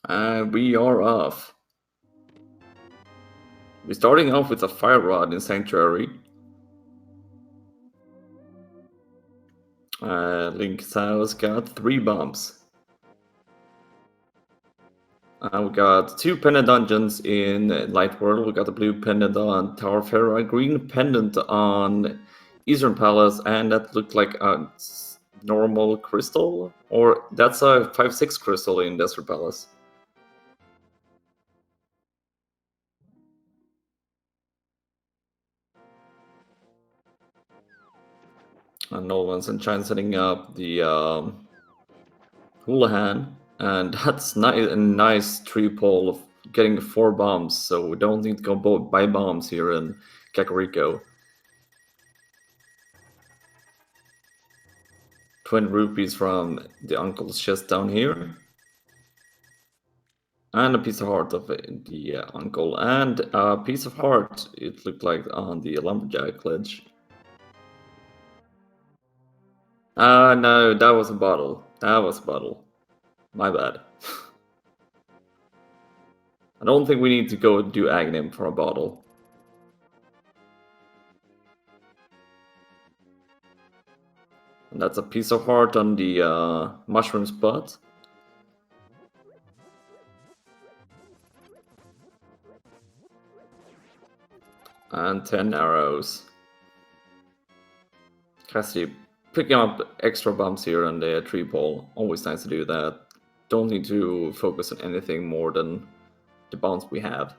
And we are off. We're starting off with a fire rod in Sanctuary. Link's house got 3 bombs. We got 2 pendant dungeons in Light World. We got a blue pendant on Tower of Terror, a green pendant on Eastern Palace, and that looked like a normal crystal? Or that's a 5-6 crystal in Desert Palace. And Nolan's and Shine setting up the Houlihan, and that's a nice 3-pole of getting 4 bombs, so we don't need to go buy bombs here in Kakariko. 20 rupees from the uncle's chest down here. And a piece of heart of the uncle, and a piece of heart, it looked like, on the lumberjack ledge. No, that was a bottle. That was a bottle. My bad. I don't think we need to go do Aghanim for a bottle. And that's a piece of heart on the mushroom spot. And 10 arrows. Cassidy picking up extra bumps here on the 3-pole. Always nice to do that. Don't need to focus on anything more than the bounce we have.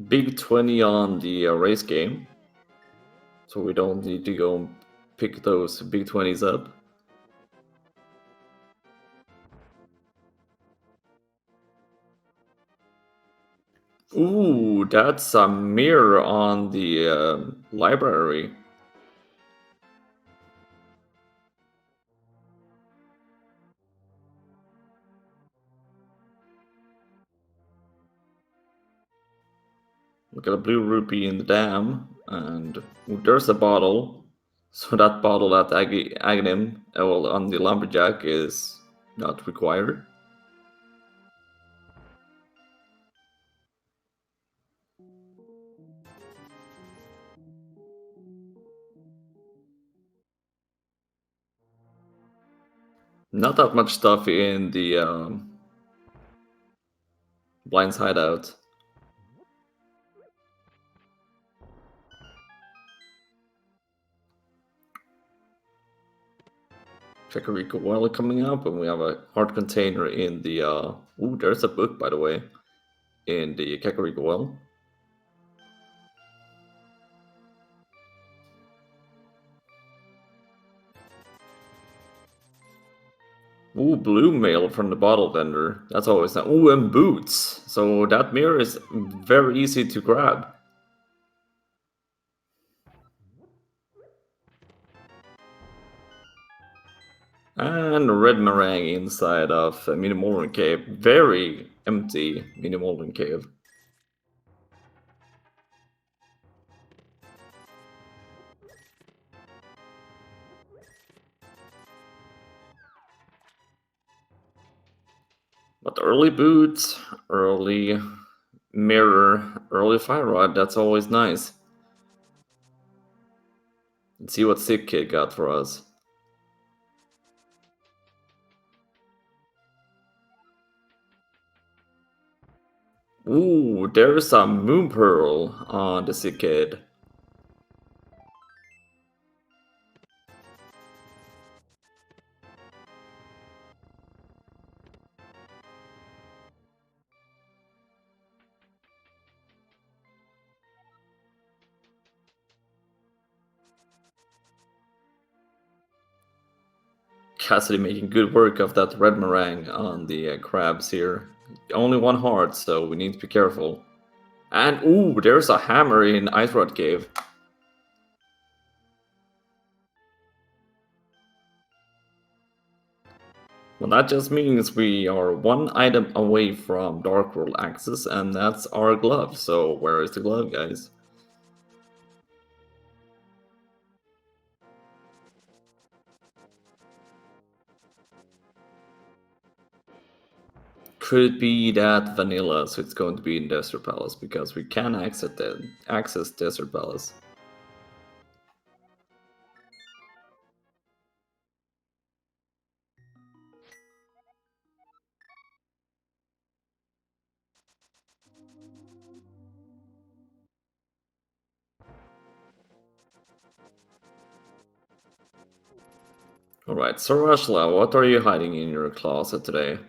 Big 20 on the race game. So we don't need to go pick those big 20s up. Ooh, that's a mirror on the library. We got a blue rupee in the dam, and there's a bottle. So that bottle at Aghanim, well, on the lumberjack, is not required. Not that much stuff in the Blind's hideout. Kakariko Well coming up, and we have a heart container in the ooh, there's a book, by the way, in the Kakariko Well. Ooh, blue mail from the bottle vendor. That's always nice. Ooh, and boots. So that mirror is very easy to grab. And red meringue inside of Mini Moulin Cave. Very empty Mini Moulin Cave. But early boots, early mirror, early fire rod, that's always nice. Let's see what Sick Kid got for us. Ooh, there's a Moon Pearl on the Sick Kid. Cassidy making good work of that red meringue on the crabs here. Only 1 heart, so we need to be careful. And ooh, there's a hammer in Ice Rod Cave. Well, that just means we are 1 item away from Dark World access, and that's our glove. So where is the glove, guys? Could be that vanilla, so it's going to be in Desert Palace because we can access Desert Palace. Alright, so Rashla, what are you hiding in your closet today?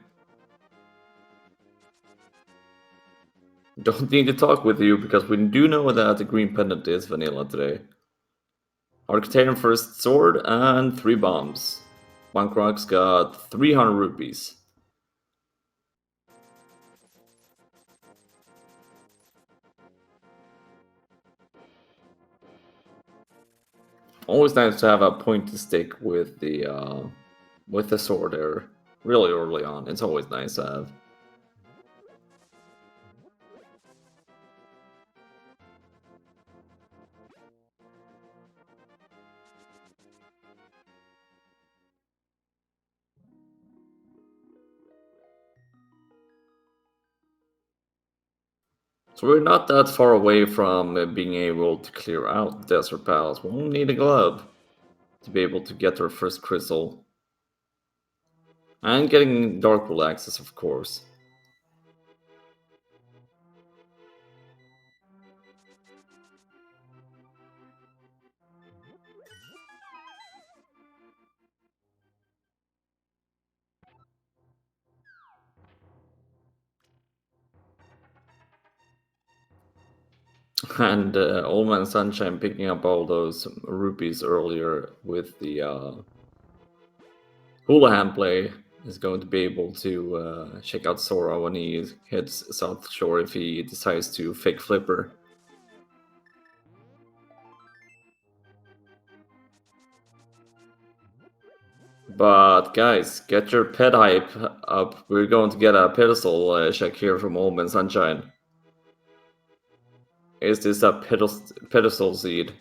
Don't need to talk with you because we do know that the green pendant is vanilla today. Our container first sword and 3 bombs. Bankrock's got 300 rupees. Always nice to have a point to stick with the sword there really early on. It's always nice to have. So we're not that far away from being able to clear out the Desert Palace. We'll need a glove to be able to get our first crystal. And getting Darkwood access, of course. And Old Man Sunshine picking up all those rupees earlier with the hula hand play is going to be able to check out Sora when he hits South Shore if he decides to fake Flipper. But guys, get your pet hype up. We're going to get a pedestal check here from Old Man Sunshine. Is this a pedestal seed?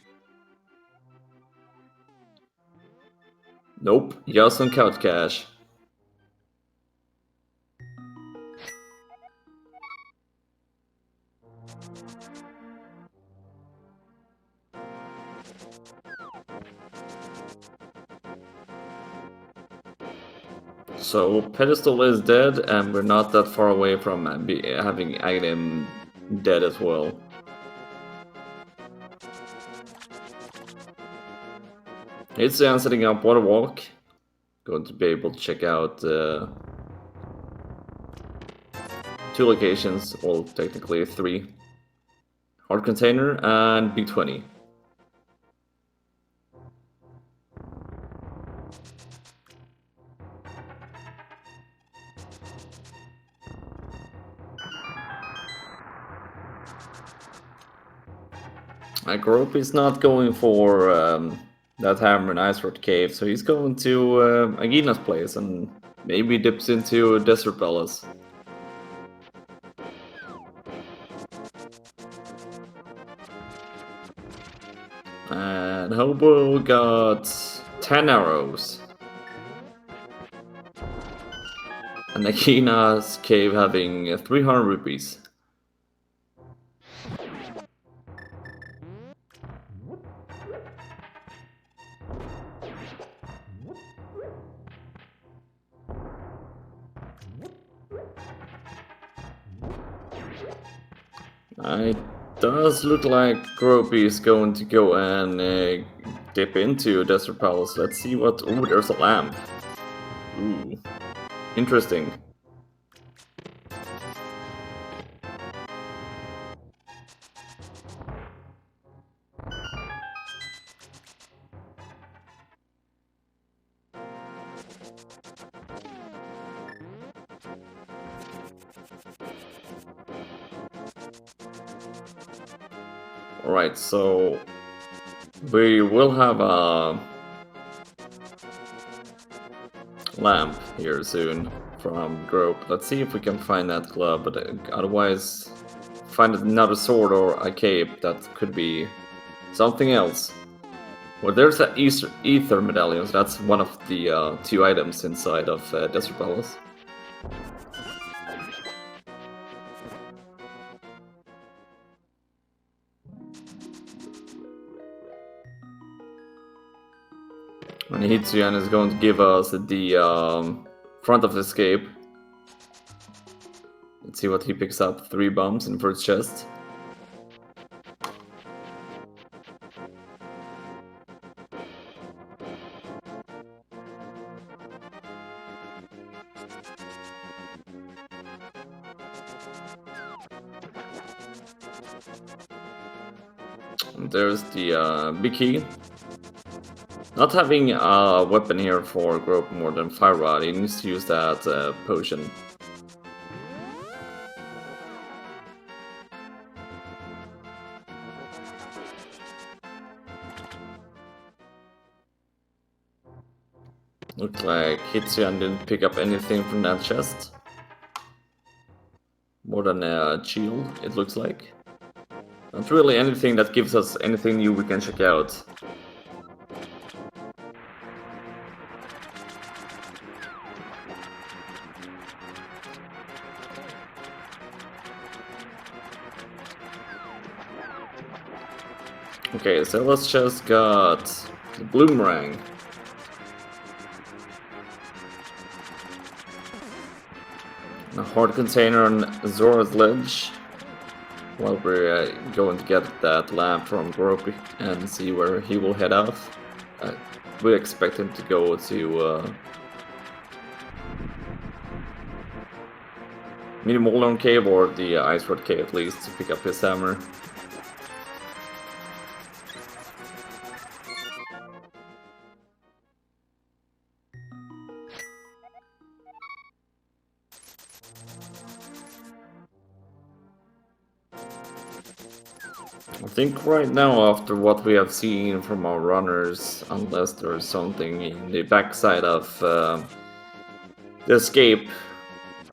Nope, just some couch cash. So pedestal is dead, and we're not that far away from having Aghanim dead as well. It's setting up Water Walk. Going to be able to check out 2 locations, well, technically 3. Hard Container and B20. Grope is not going for that Hammer and Ice Road Cave, so he's going to Agina's place and maybe dips into Desert Palace. And Hobo got 10 arrows. And Agina's cave having 300 rupees. It does look like Gropey is going to go and dip into Desert Palace. Let's see what... Ooh, there's a lamp. Ooh, interesting. Alright, so we will have a lamp here soon from Grope. Let's see if we can find that glove, but otherwise find another sword or a cape. That could be something else. Well, there's an ether medallions. That's one of the 2 items inside of Desert Palace. And Hitsuyan is going to give us the front of escape. Let's see what he picks up. 3 bombs in first chest. And there's the big key. Not having a weapon here for Grope more than Fire Rod, he needs to use that potion. Looks like Hitsuyan didn't pick up anything from that chest. More than a shield, it looks like. Not really anything that gives us anything new we can check out. Okay, so let's just got the Bloomerang. A hard container on Zora's Ledge. While we're going to get that lamp from Gropey and see where he will head off. We expect him to go to Medium Moldarn Cave or the Ice Rod Cave at least to pick up his hammer. I think right now, after what we have seen from our runners, unless there's something in the backside of the escape,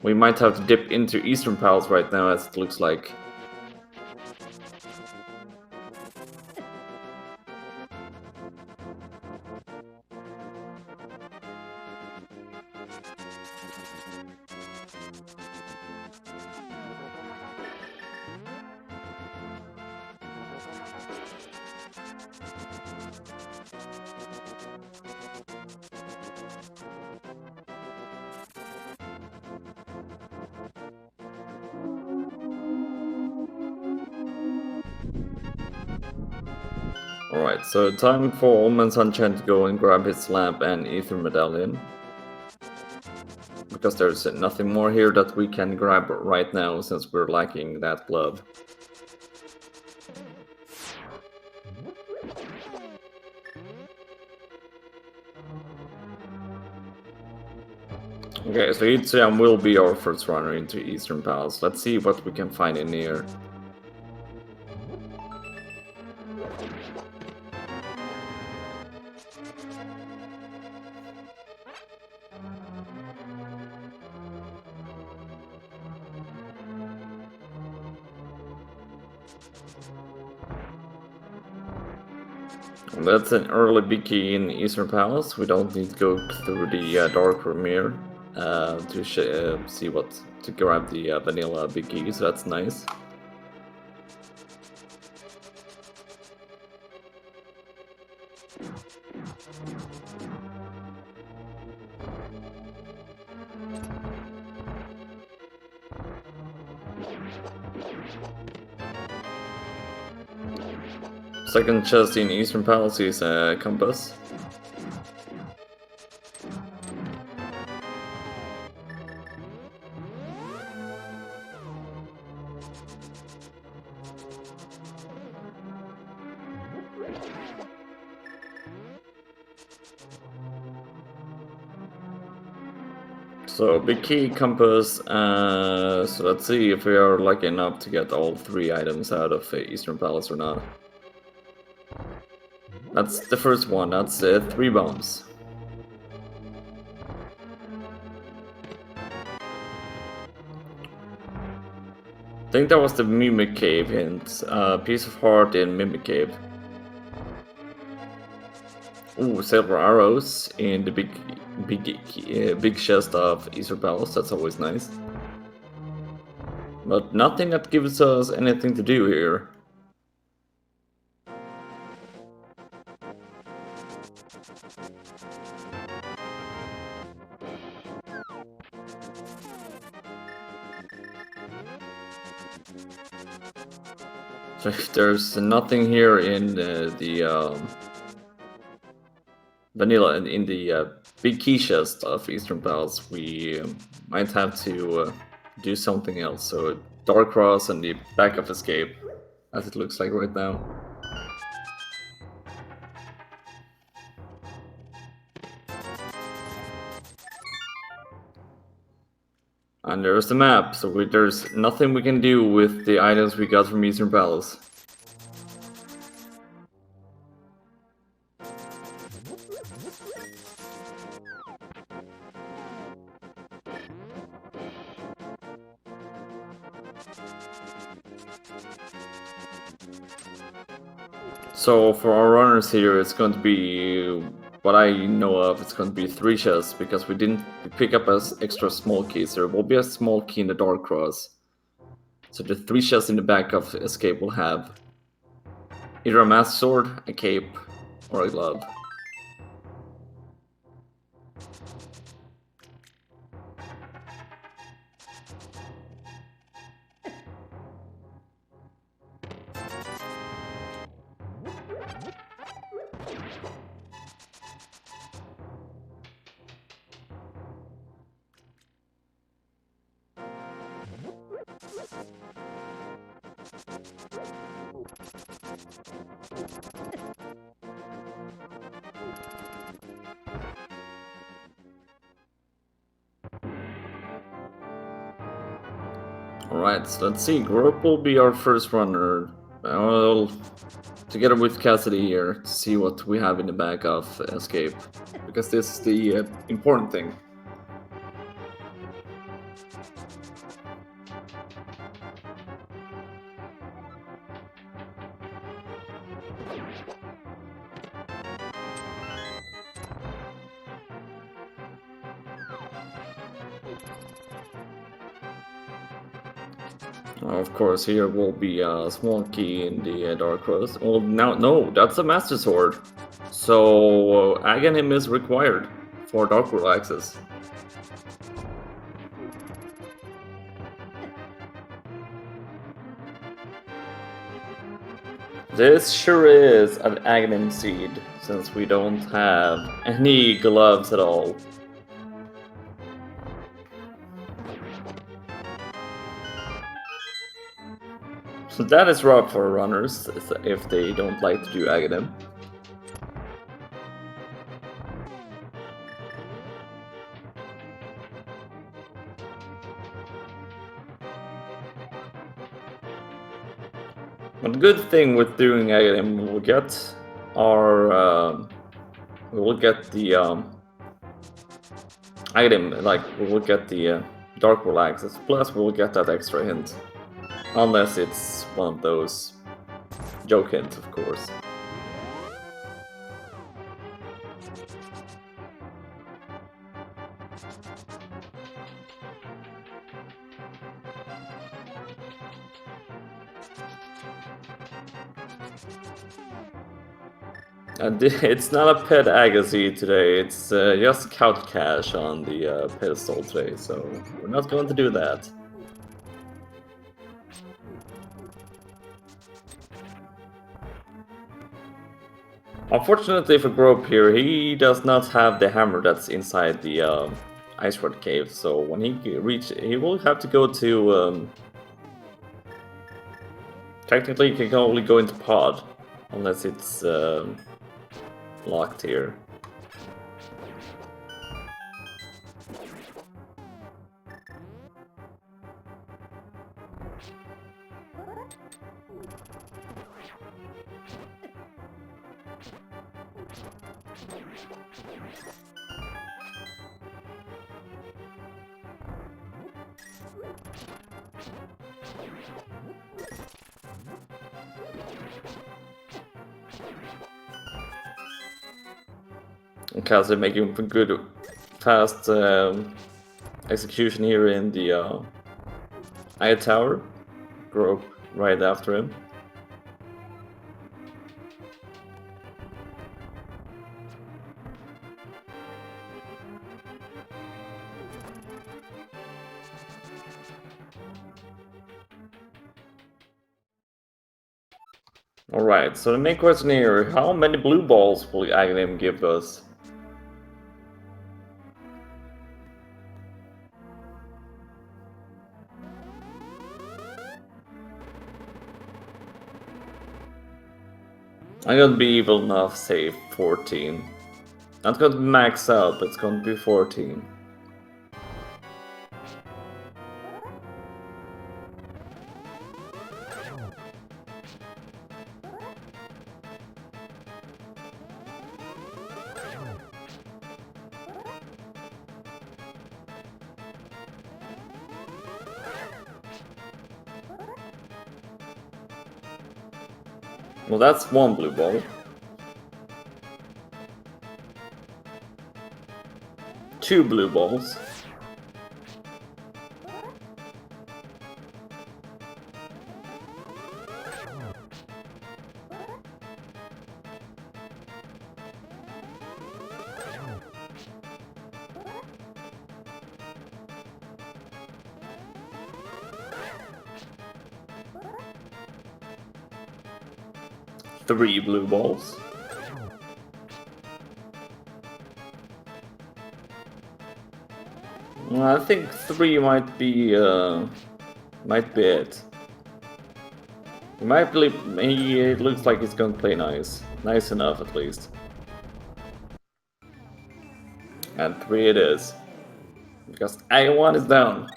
we might have to dip into Eastern Palace right now, as it looks like. Alright, so time for Old Man Sunshine to go and grab his lamp and ether medallion. Because there's nothing more here that we can grab right now since we're lacking that glove. Okay, so Hitsuyan will be our first runner into Eastern Palace. Let's see what we can find in here. That's an early big key in Eastern Palace. We don't need to go through the dark room here to see what to grab the vanilla big key, so that's nice. Second chest in Eastern Palace is a compass. So big key, compass, so let's see if we are lucky enough to get all 3 items out of Eastern Palace or not. That's the first one, that's 3 bombs. I think that was the Mimic Cave hint, piece of heart in Mimic Cave. Ooh, silver arrows in the big chest of Eastern Palace, that's always nice. But nothing that gives us anything to do here. So if there's nothing here in the vanilla and in the big key chest of Eastern Palace, we might have to do something else. So Dark Cross and the backup escape, as it looks like right now. And there's the map, so there's nothing we can do with the items we got from Eastern Palace. So for our runners here, it's going to be, what I know of, it's going to be 3 chests, because we didn't pick up as extra small keys. There will be a small key in the Dark Cross. So the 3 chests in the back of Escape will have either a Master Sword, a Cape, or a Glove. Alright, so let's see. Grope will be our first runner. Well, together with Cassidy here, to see what we have in the back of Escape. Because this is the important thing. Of course, here will be a small key in the Dark Cross. Well, now, no, that's a Master Sword. So, Aghanim is required for Dark World access. This sure is an Aghanim seed, since we don't have any gloves at all. So that is rough for runners, if they don't like to do Aghanim. But the good thing with doing Aghanim, we'll get our... we will get the Aghanim, like, we will get the Dark World access, plus we will get that extra hint. Unless it's one of those joke hints, of course. And it's not a pet Agassi today, it's just couch cash on the pedestal today, so we're not going to do that. Unfortunately for Grope here, he does not have the hammer that's inside the Ice Rod Cave, so when he will have to go to... technically he can only go into Pod, unless it's locked here. Because they're making good, fast execution here in the Eye Tower. Grope right after him. Alright, so the main question here, how many blue balls will Aghanim give us? I'm gonna be evil enough, say 14. Not gonna max out, but it's gonna be 14. Well, that's one blue ball. 2 blue balls. Three blue balls. I think 3 might be it. It looks like he's gonna play nice. Nice enough, at least. And 3 it is. Because A1 is down.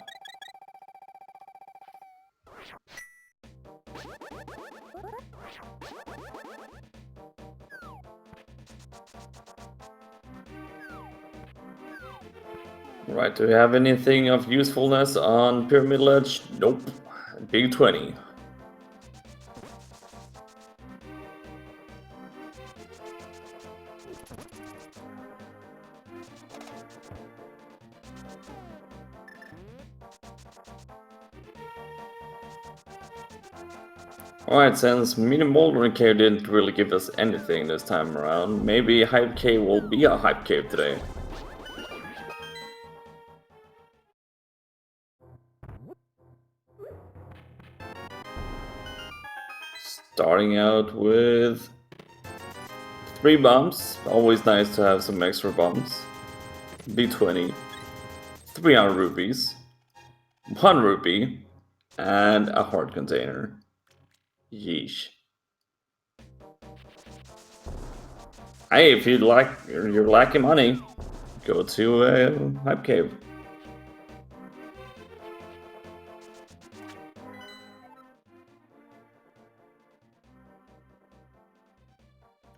Right, do we have anything of usefulness on Pyramid Ledge? Nope. Big 20. Alright, since Mini Moldering Cave didn't really give us anything this time around, maybe Hype Cave will be a Hype Cave today. Starting out with 3 bumps, always nice to have some extra bumps. B20, 300 rupees, 1 rupee, and a heart container. Yeesh. Hey, if you're lacking money, go to Hype Cave.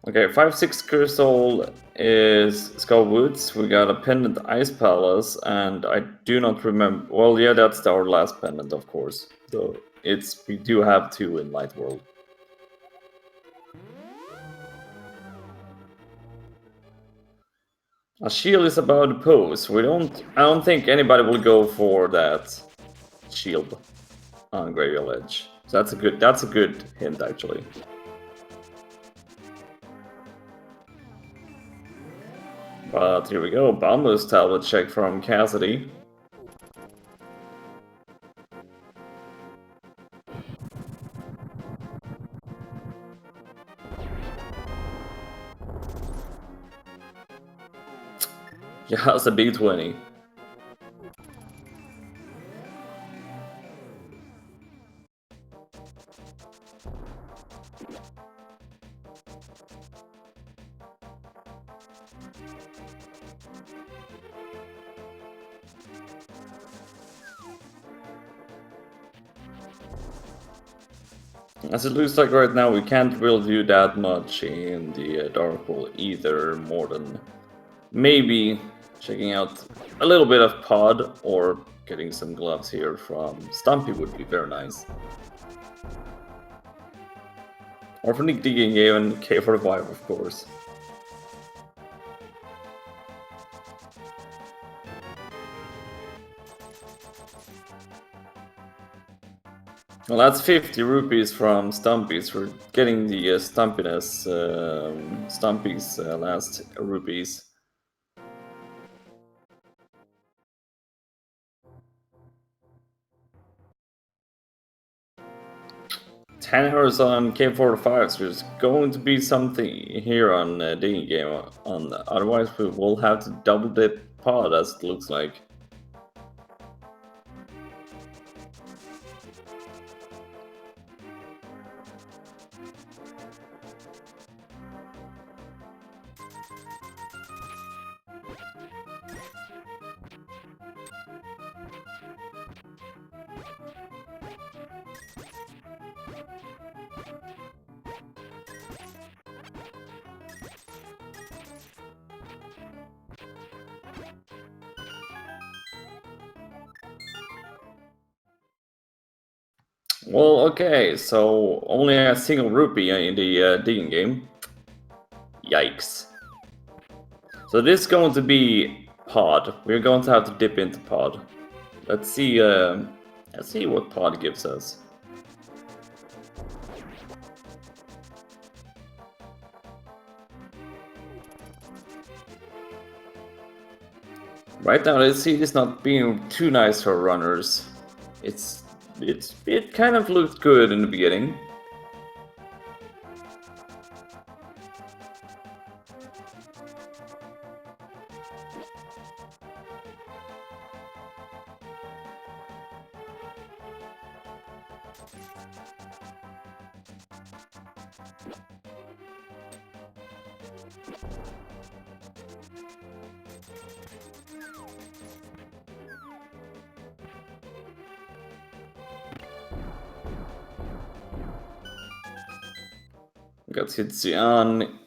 Okay, 5-6 crystal is Skull Woods. We got a pendant Ice Palace, and I do not remember. Well, yeah, that's our last pendant, of course. So we do have 2 in Light World. A shield is about to pose. I don't think anybody will go for that shield on Graveyard Ledge. So that's a good hint, actually. But here we go, Boundless Tablet check from Cassidy. Yeah, it's a big 20. As it looks like right now, we can't really do that much in the Dark Hole either, more than maybe checking out a little bit of Pod or getting some gloves here from Stumpy would be very nice. Or from Nick Digging Game and K45, of course. Well, that's 50 rupees from Stumpy's. We're getting the Stumpy's last rupees. 10 horizon K45, so there's going to be something here on digging game. Otherwise, we will have to double dip pod, as it looks like. Well, okay, so only a single rupee in the digging game. Yikes. So this is going to be pod. We're going to have to dip into pod. Let's see what pod gives us. Right now, let's see it's not being too nice for runners. It kind of looked good in the beginning. We got Hitzian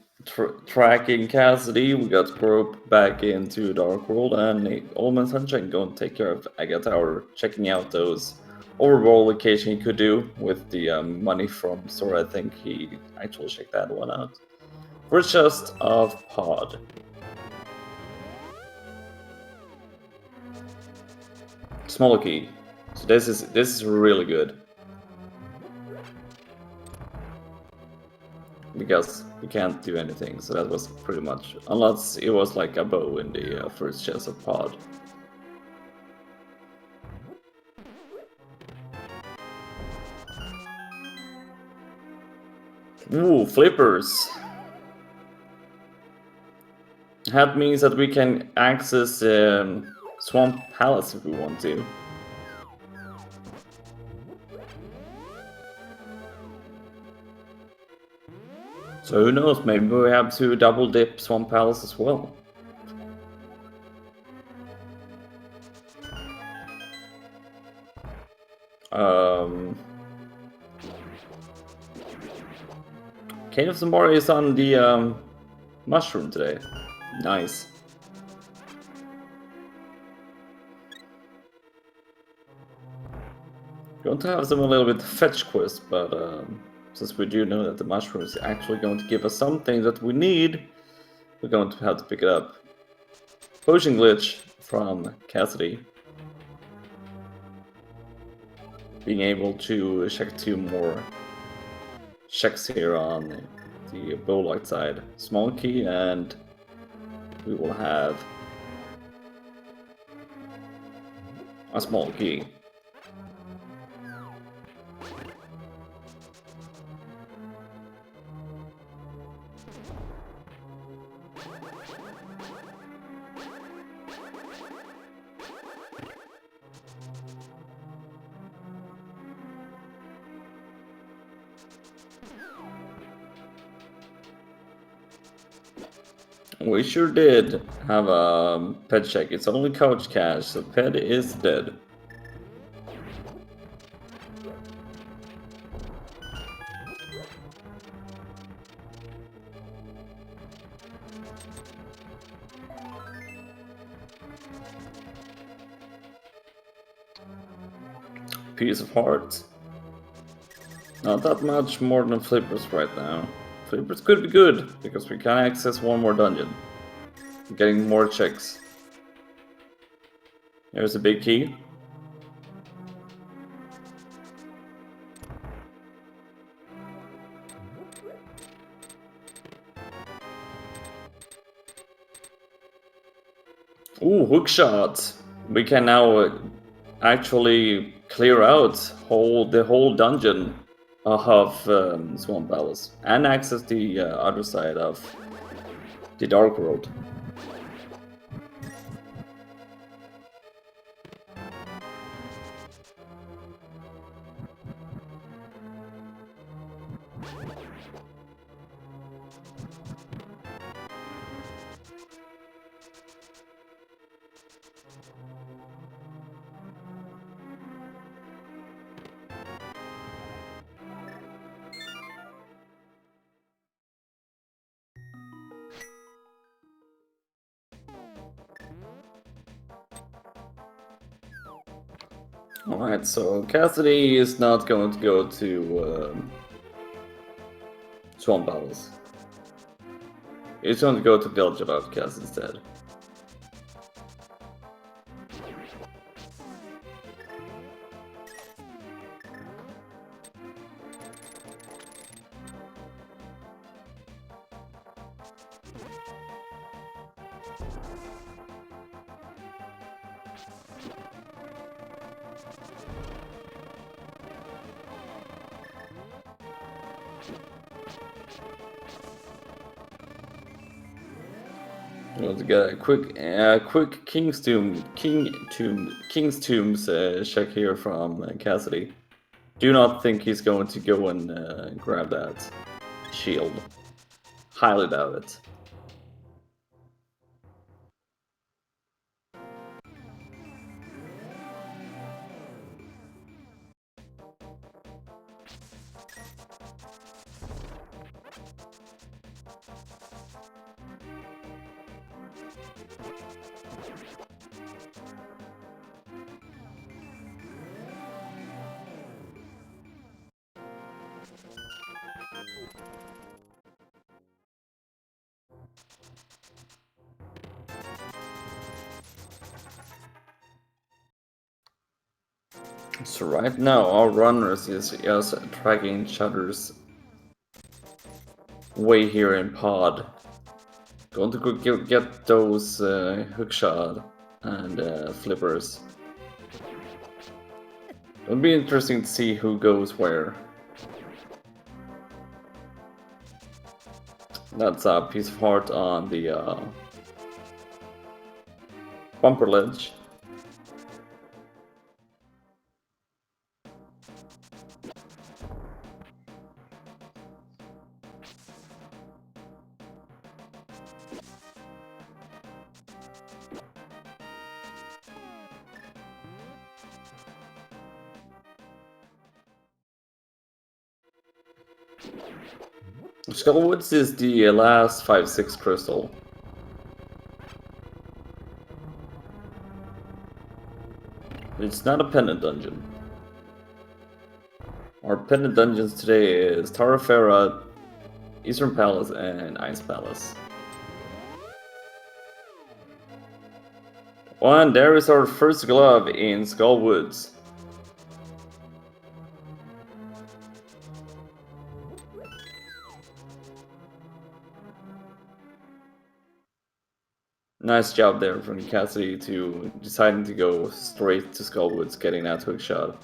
tracking Cassidy, we got Grope back into Dark World, and Old Sunshine going to take care of Agate Tower, checking out those overall location he could do with the money from Sora. I think he actually checked that one out. First chest of Pod. Small key. So this is really good. Because we can't do anything, so that was pretty much, unless it was like a bow in the first chest of pod. Ooh, flippers! That means that we can access Swamp Palace if we want to. So who knows, maybe we have to double dip Swamp Palace as well. Cave of Zamora is on the mushroom today. Nice. Going to have some a little bit fetch quest, but since we do know that the mushroom is actually going to give us something that we need, we're going to have to pick it up. Potion glitch from Cassidy. Being able to check 2 more checks here on the Bowlight side. Small key, and we will have a small key. We sure did have a pet check. It's only couch cash, so pet is dead. Piece of heart. Not that much more than flippers right now. Flippers could be good, because we can access 1 more dungeon. Getting more checks. There's a big key. Ooh, hookshot! We can now actually clear out the whole dungeon of Swamp Palace and access the other side of the Dark World. Alright, so Cassidy is not going to go to Swamp Palace. He's going to go to Village of Outcasts instead. We'll get a quick King's Tombs check here from Cassidy. Do not think he's going to go and grab that shield. Highly doubt it. So right now, our runners is tracking each other's way here in pod. Going to go get those hookshot and flippers. It'll be interesting to see who goes where. That's a piece of heart on the bumper ledge. Skullwoods is the last 5-6 crystal. It's not a pendant dungeon. Our pendant dungeons today is Tower of Farah, Eastern Palace, and Ice Palace. And there is our first glove in Skullwoods. Nice job there from Cassidy to deciding to go straight to Skullwoods, getting that hook shot.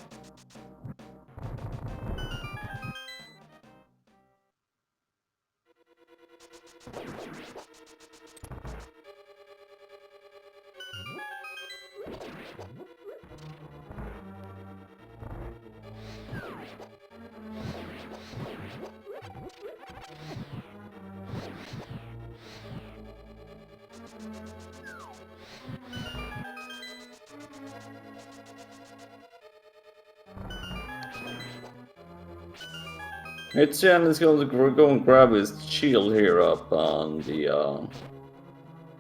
Chen is going to go and grab his shield here up on the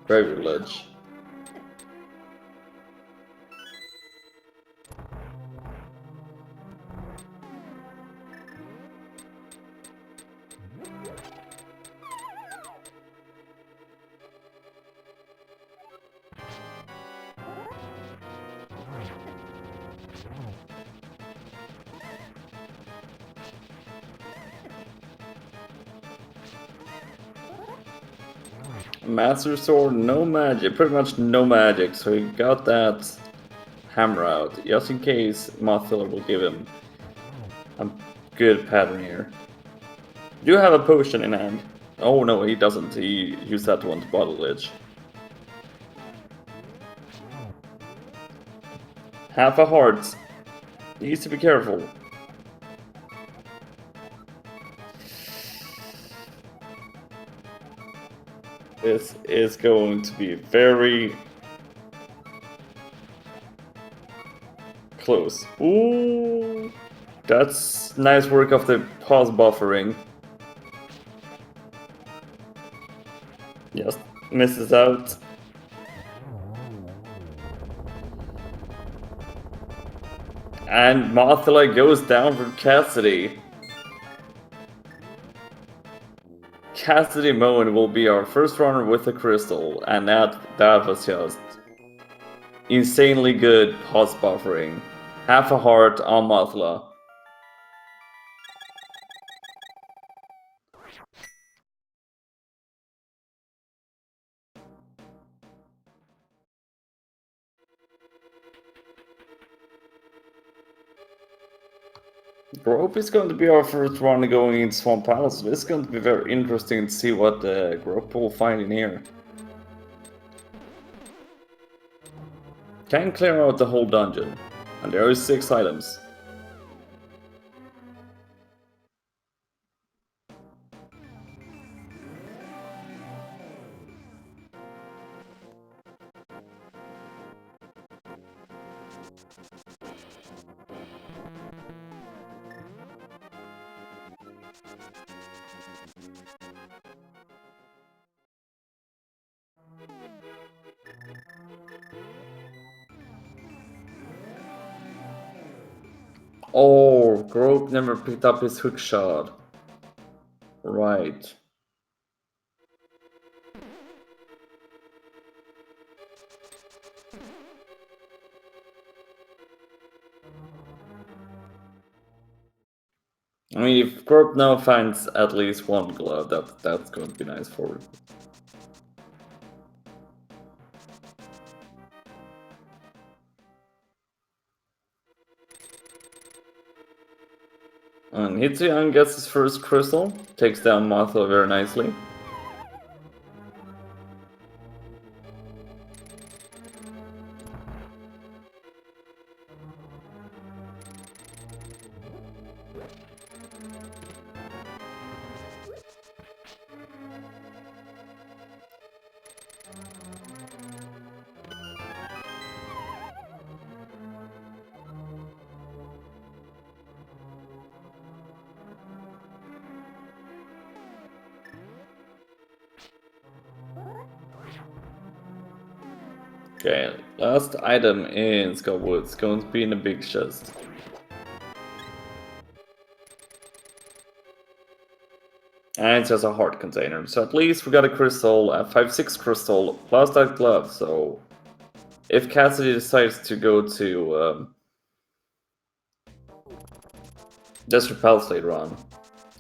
graveyard ledge. Master Sword, no magic, pretty much no magic, so he got that hammer out, just in case Mothfiller will give him a good pattern here. Do you have a potion in hand? Oh no, he doesn't. He used that one to bottle edge. Half a heart. Needs to be careful. This is going to be very close. Ooh, that's nice work of the pause buffering. Just misses out. And Mothula goes down for Cassidy. Cassidy Moen will be our first runner with a crystal, and that was just insanely good pause buffering. Half a heart on Mothula. Grope is going to be our first run going in Swamp Palace, so it's going to be very interesting to see what Grope will find in here. Can clear out the whole dungeon, and there are 6 items. Oh, Grope never picked up his hook shot. Right. I mean, if Grope now finds at least 1 glove, that's going to be nice for him. And Hitsuyan gets his first crystal, takes down Mothula very nicely. Okay, last item in Skullwood is going to be in a big chest. And it's just a heart container, so at least we got a crystal, a 5/6 crystal, plus that glove, so if Cassidy decides to go to Desert Palace later on,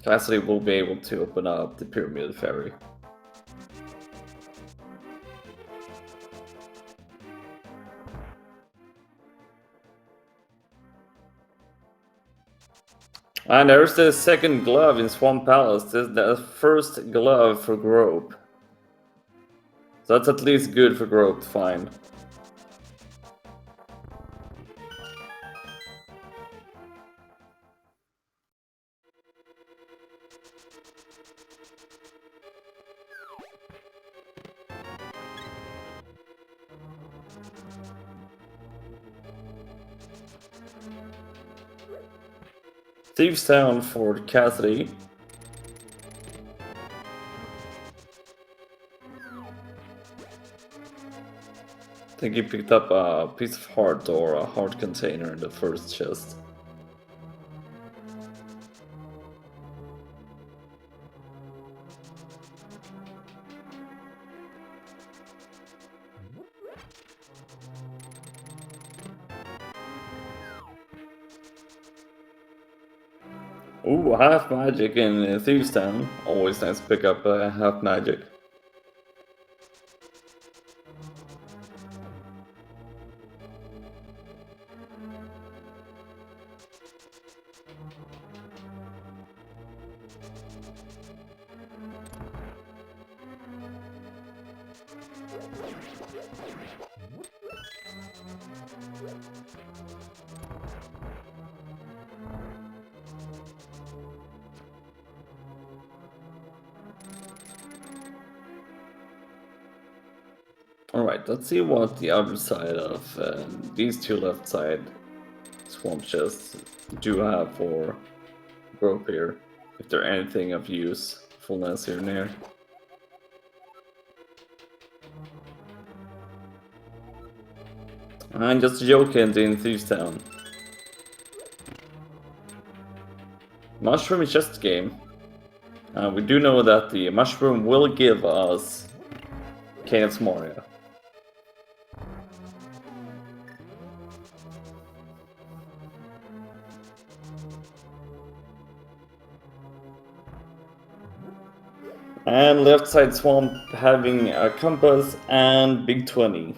Cassidy will be able to open up the Pyramid Ferry. And there's the second glove in Swamp Palace. This is the first glove for Grope. So that's at least good for Grope to find. Thieves Town for Cassidy. I think he picked up a piece of heart or a heart container in the first chest. Ooh, half magic in Thieves Town. Always nice to pick up half magic. Alright, let's see what the other side of these two left side swamp chests do have for growth here. If they're anything of usefulness here and there. I'm just joking in Thieves Town. Mushroom chest game. We do know that the mushroom will give us Canis Moria. And left side swamp having a compass and big 20.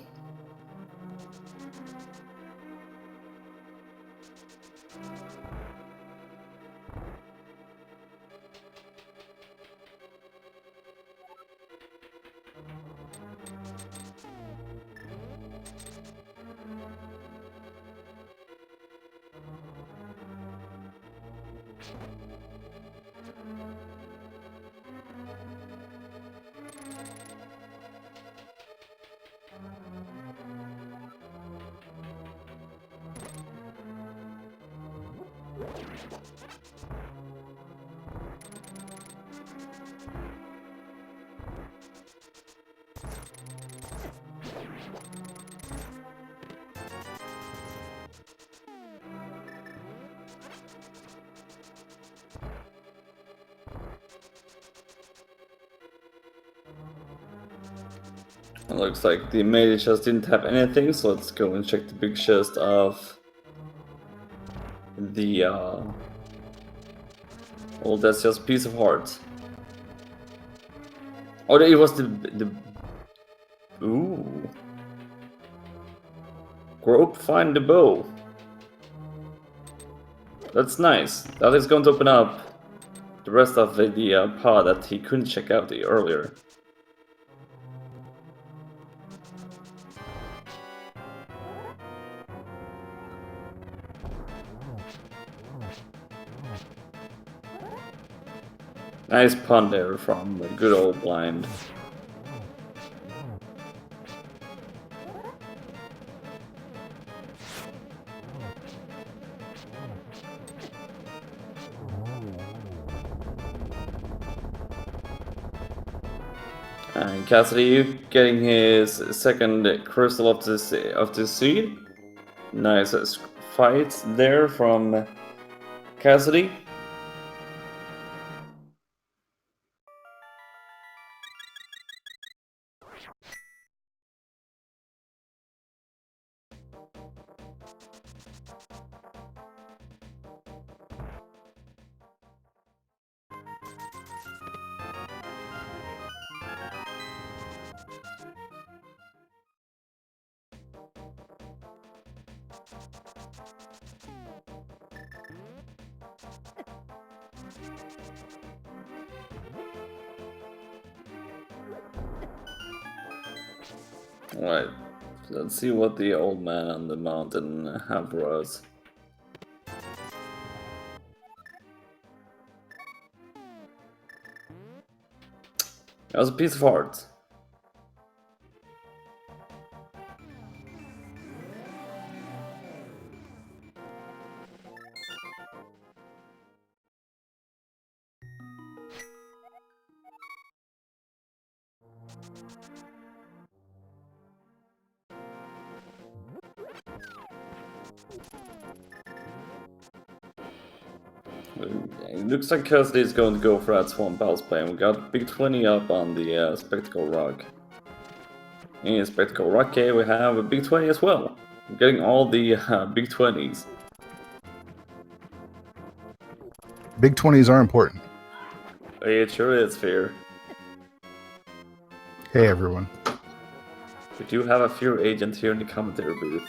It looks like the mage chest didn't have anything, so let's go and check the big chest of the oh, that's just piece of heart. Oh, it was the ooh. Grope, find the bow. That's nice. That is going to open up the rest of the pod that he couldn't check out earlier. Nice pun there from the good old blind. And Cassidy getting his second crystal of the seed. Nice fight there from Cassidy. Alright, let's see what the old man on the mountain have for us. That was a piece of heart. It looks like Cassidy is going to go for that Swamp House play. We got big 20 up on the Spectacle Rock. In Spectacle Rock Cave we have a big 20 as well. We're getting all the big 20s. Big 20s are important. It sure is, Fear. Hey everyone. We do have a Fear agent here in the commentary booth.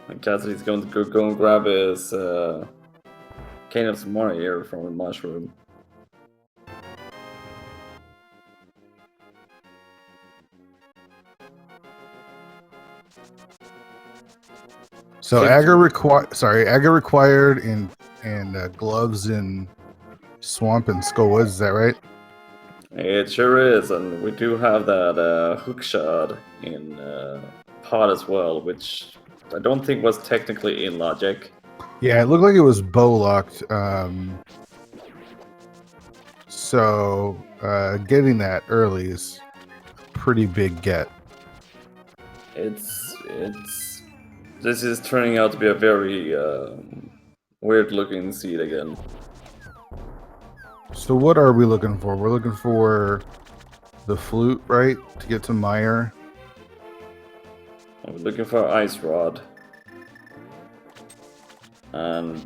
And Cassidy's going to go and grab his Cane of Samara here from the mushroom. So Agger required and gloves in Swamp and Skull Woods. Is that right? It sure is, and we do have that hook shot in Pod as well, which I don't think was technically in Logic. Yeah, it looked like it was bow locked. So getting that early is a pretty big get. This is turning out to be a very weird looking seed again. So what are we looking for? We're looking for the flute, right? To get to Meyer. I'm looking for Ice Rod. And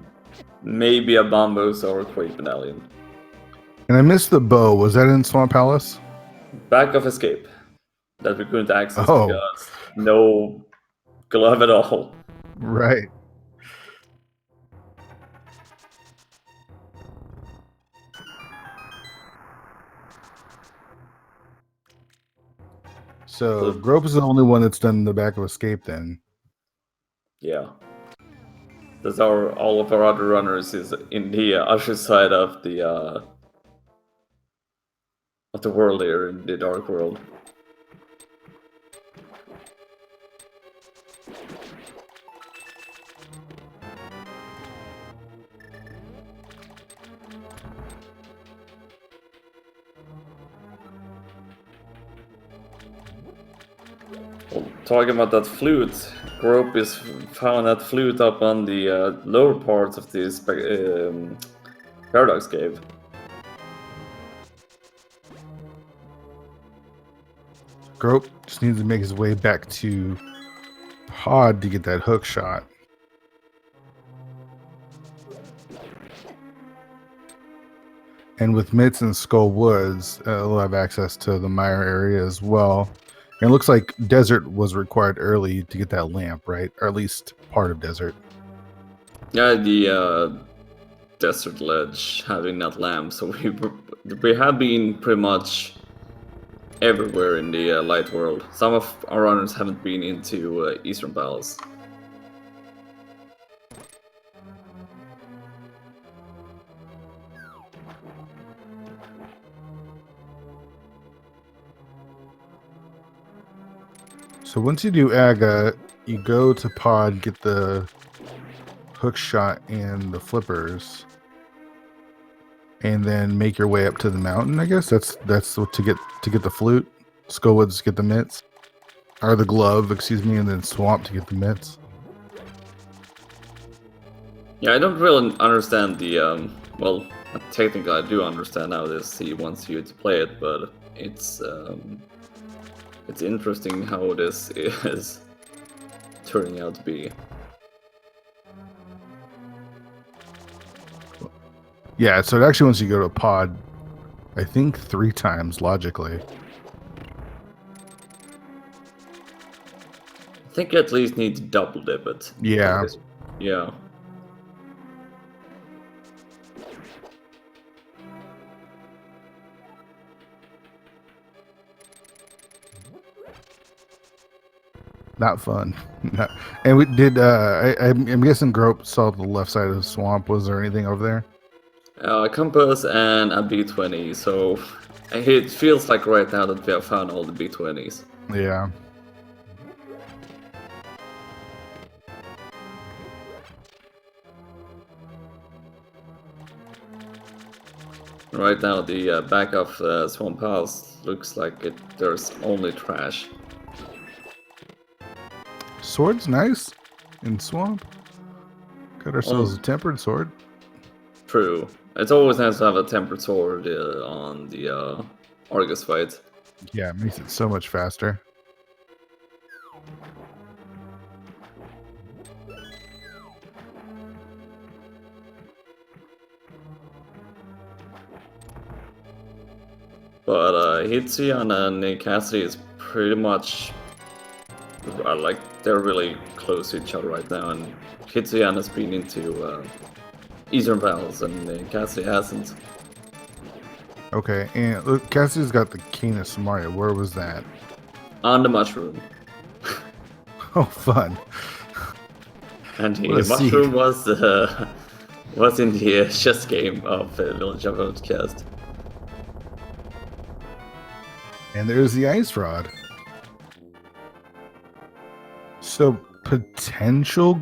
maybe a Bombos or a Quake Medallion. And I missed the bow. Was that in Swamp Palace? Back of Escape. That we couldn't access Oh. because no glove at all. Right. So Grope is the only one that's done the Back of Escape then. Yeah. That's all of our other runners is in the Usher side of the world here, in the Dark World. Well, talking about that flute, Grope is found that flute up on the lower parts of this Paradox Cave. Grope just needs to make his way back to Pod to get that hook shot. And with Mitts and Skull Woods, we'll have access to the Meyer area as well. And it looks like Desert was required early to get that lamp, right? Or at least part of Desert. Yeah, the Desert Ledge having that lamp, so we have been pretty much everywhere in the Light World. Some of our runners haven't been into Eastern Palace. So once you do Aga, you go to Pod, get the hook shot and the flippers, and then make your way up to the mountain. I guess that's what to get the flute. Skullwoods to get the mitts, or the glove, excuse me, and then Swamp to get the mitts. Yeah, I don't really understand the well, technically I do understand how this he wants you to play it, but it's interesting how this is turning out to be. Yeah, so it actually wants you to go to a Pod, I think 3 times logically. I think you at least need to double dip it. Yeah. Yeah. Not fun. And we did. I'm guessing Grope saw the left side of the swamp. Was there anything over there? Compass and a B20. So it feels like right now that we have found all the B20s. Yeah. Right now, the back of Swamp House looks like there's only trash. Sword's nice in swamp. Got ourselves a tempered sword. True. It's always nice to have a tempered sword on the Argus fight. Yeah, it makes it so much faster. But Hitzian and Cassidy is pretty much like they're really close to each other right now, and Hitzian has been into Eastern Palace and Cassidy hasn't. Okay, and look, Cassidy's got the Cane of Samaria. Where was that? On the mushroom. Oh, fun. And What the a mushroom seed. was in the chess game of Village of Outcast. And there's the ice rod. So potential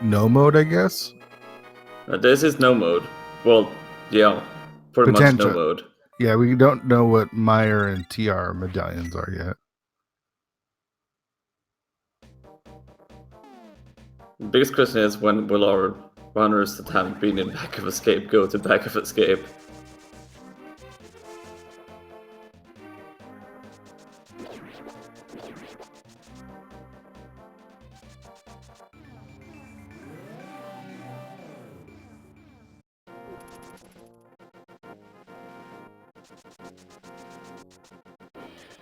no mode, I guess. This is no mode. Well, yeah, pretty much no Potential. mode. Yeah, we don't know what Meyer and TR medallions are yet. The biggest question is, when will our runners that haven't been in Back of Escape go to Back of Escape?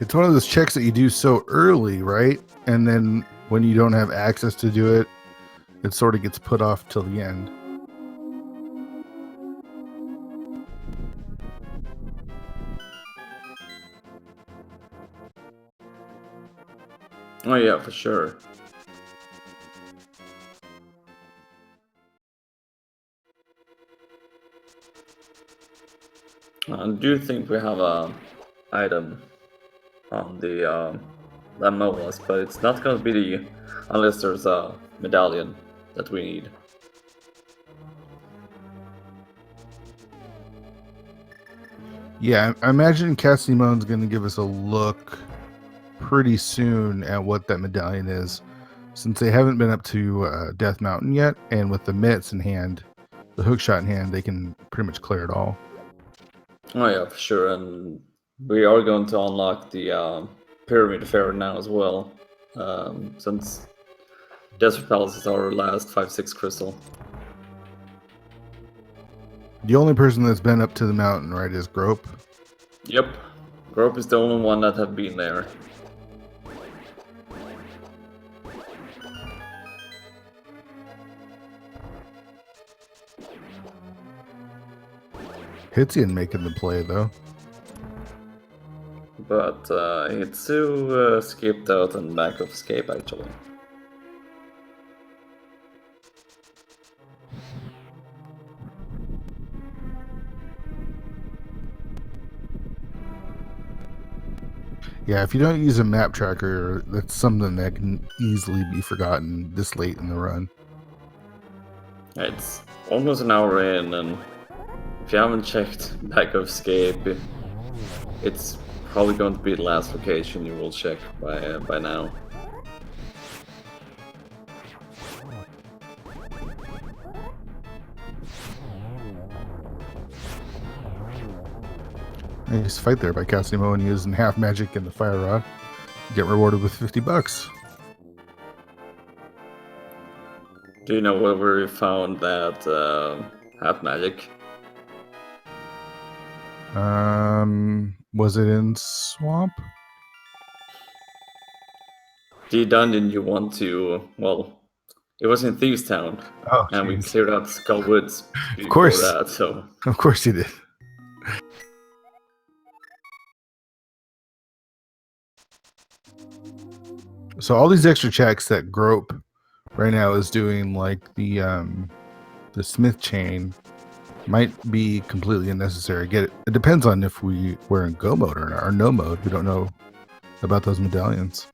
It's one of those checks that you do so early, right? And then when you don't have access to do it, it sort of gets put off till the end. Oh yeah, for sure. I do think we have a item on the demo list, but it's not gonna be the unless there's a medallion that we need. Yeah, I imagine Cassimone's going to give us a look pretty soon at what that medallion is, since they haven't been up to Death Mountain yet, and with the mitts in hand, the hookshot in hand, they can pretty much clear it all. Oh yeah, for sure, and we are going to unlock the Pyramid Fair now as well, since Desert Palace is our last 5-6 crystal. The only person that's been up to the mountain, right, is Grope. Yep, Grope is the only one that have been there. Hitzian making the play, though. But Hitsu skipped out on Back of Escape, actually. Yeah, if you don't use a map tracker, that's something that can easily be forgotten this late in the run. It's almost an hour in, and if you haven't checked Back of Escape, it's probably going to be the last location you will check by now. Nice fight there by Cassimo and using half magic and the fire rod. Get rewarded with $50. Do you know where we found that half magic? Was it in Swamp? The dungeon you want to, well, it was in Thieves Town, Oh, and we jeez. cleared out Skull Woods before course. that, so... Of course you did. So all these extra checks that Grope right now is doing, like the Smith chain, might be completely unnecessary. It depends on if we're in go mode or no mode. We don't know about those medallions.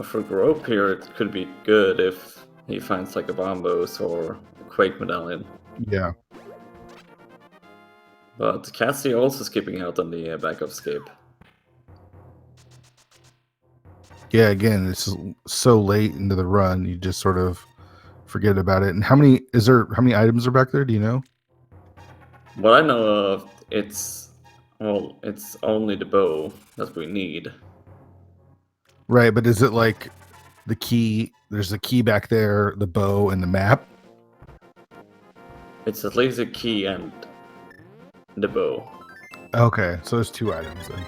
For Grope here, it could be good if he finds like a Bombos or a Quake medallion. Yeah. But Cassie also skipping out on the Back of Escape. Yeah, again, it's so late into the run, you just sort of forget about it. And how many items are back there? Do you know? What I know of, it's only the bow that we need. Right, but is it like the key? There's a key back there, the bow, and the map. It's at least a key and the bow. Okay, so there's 2 items then.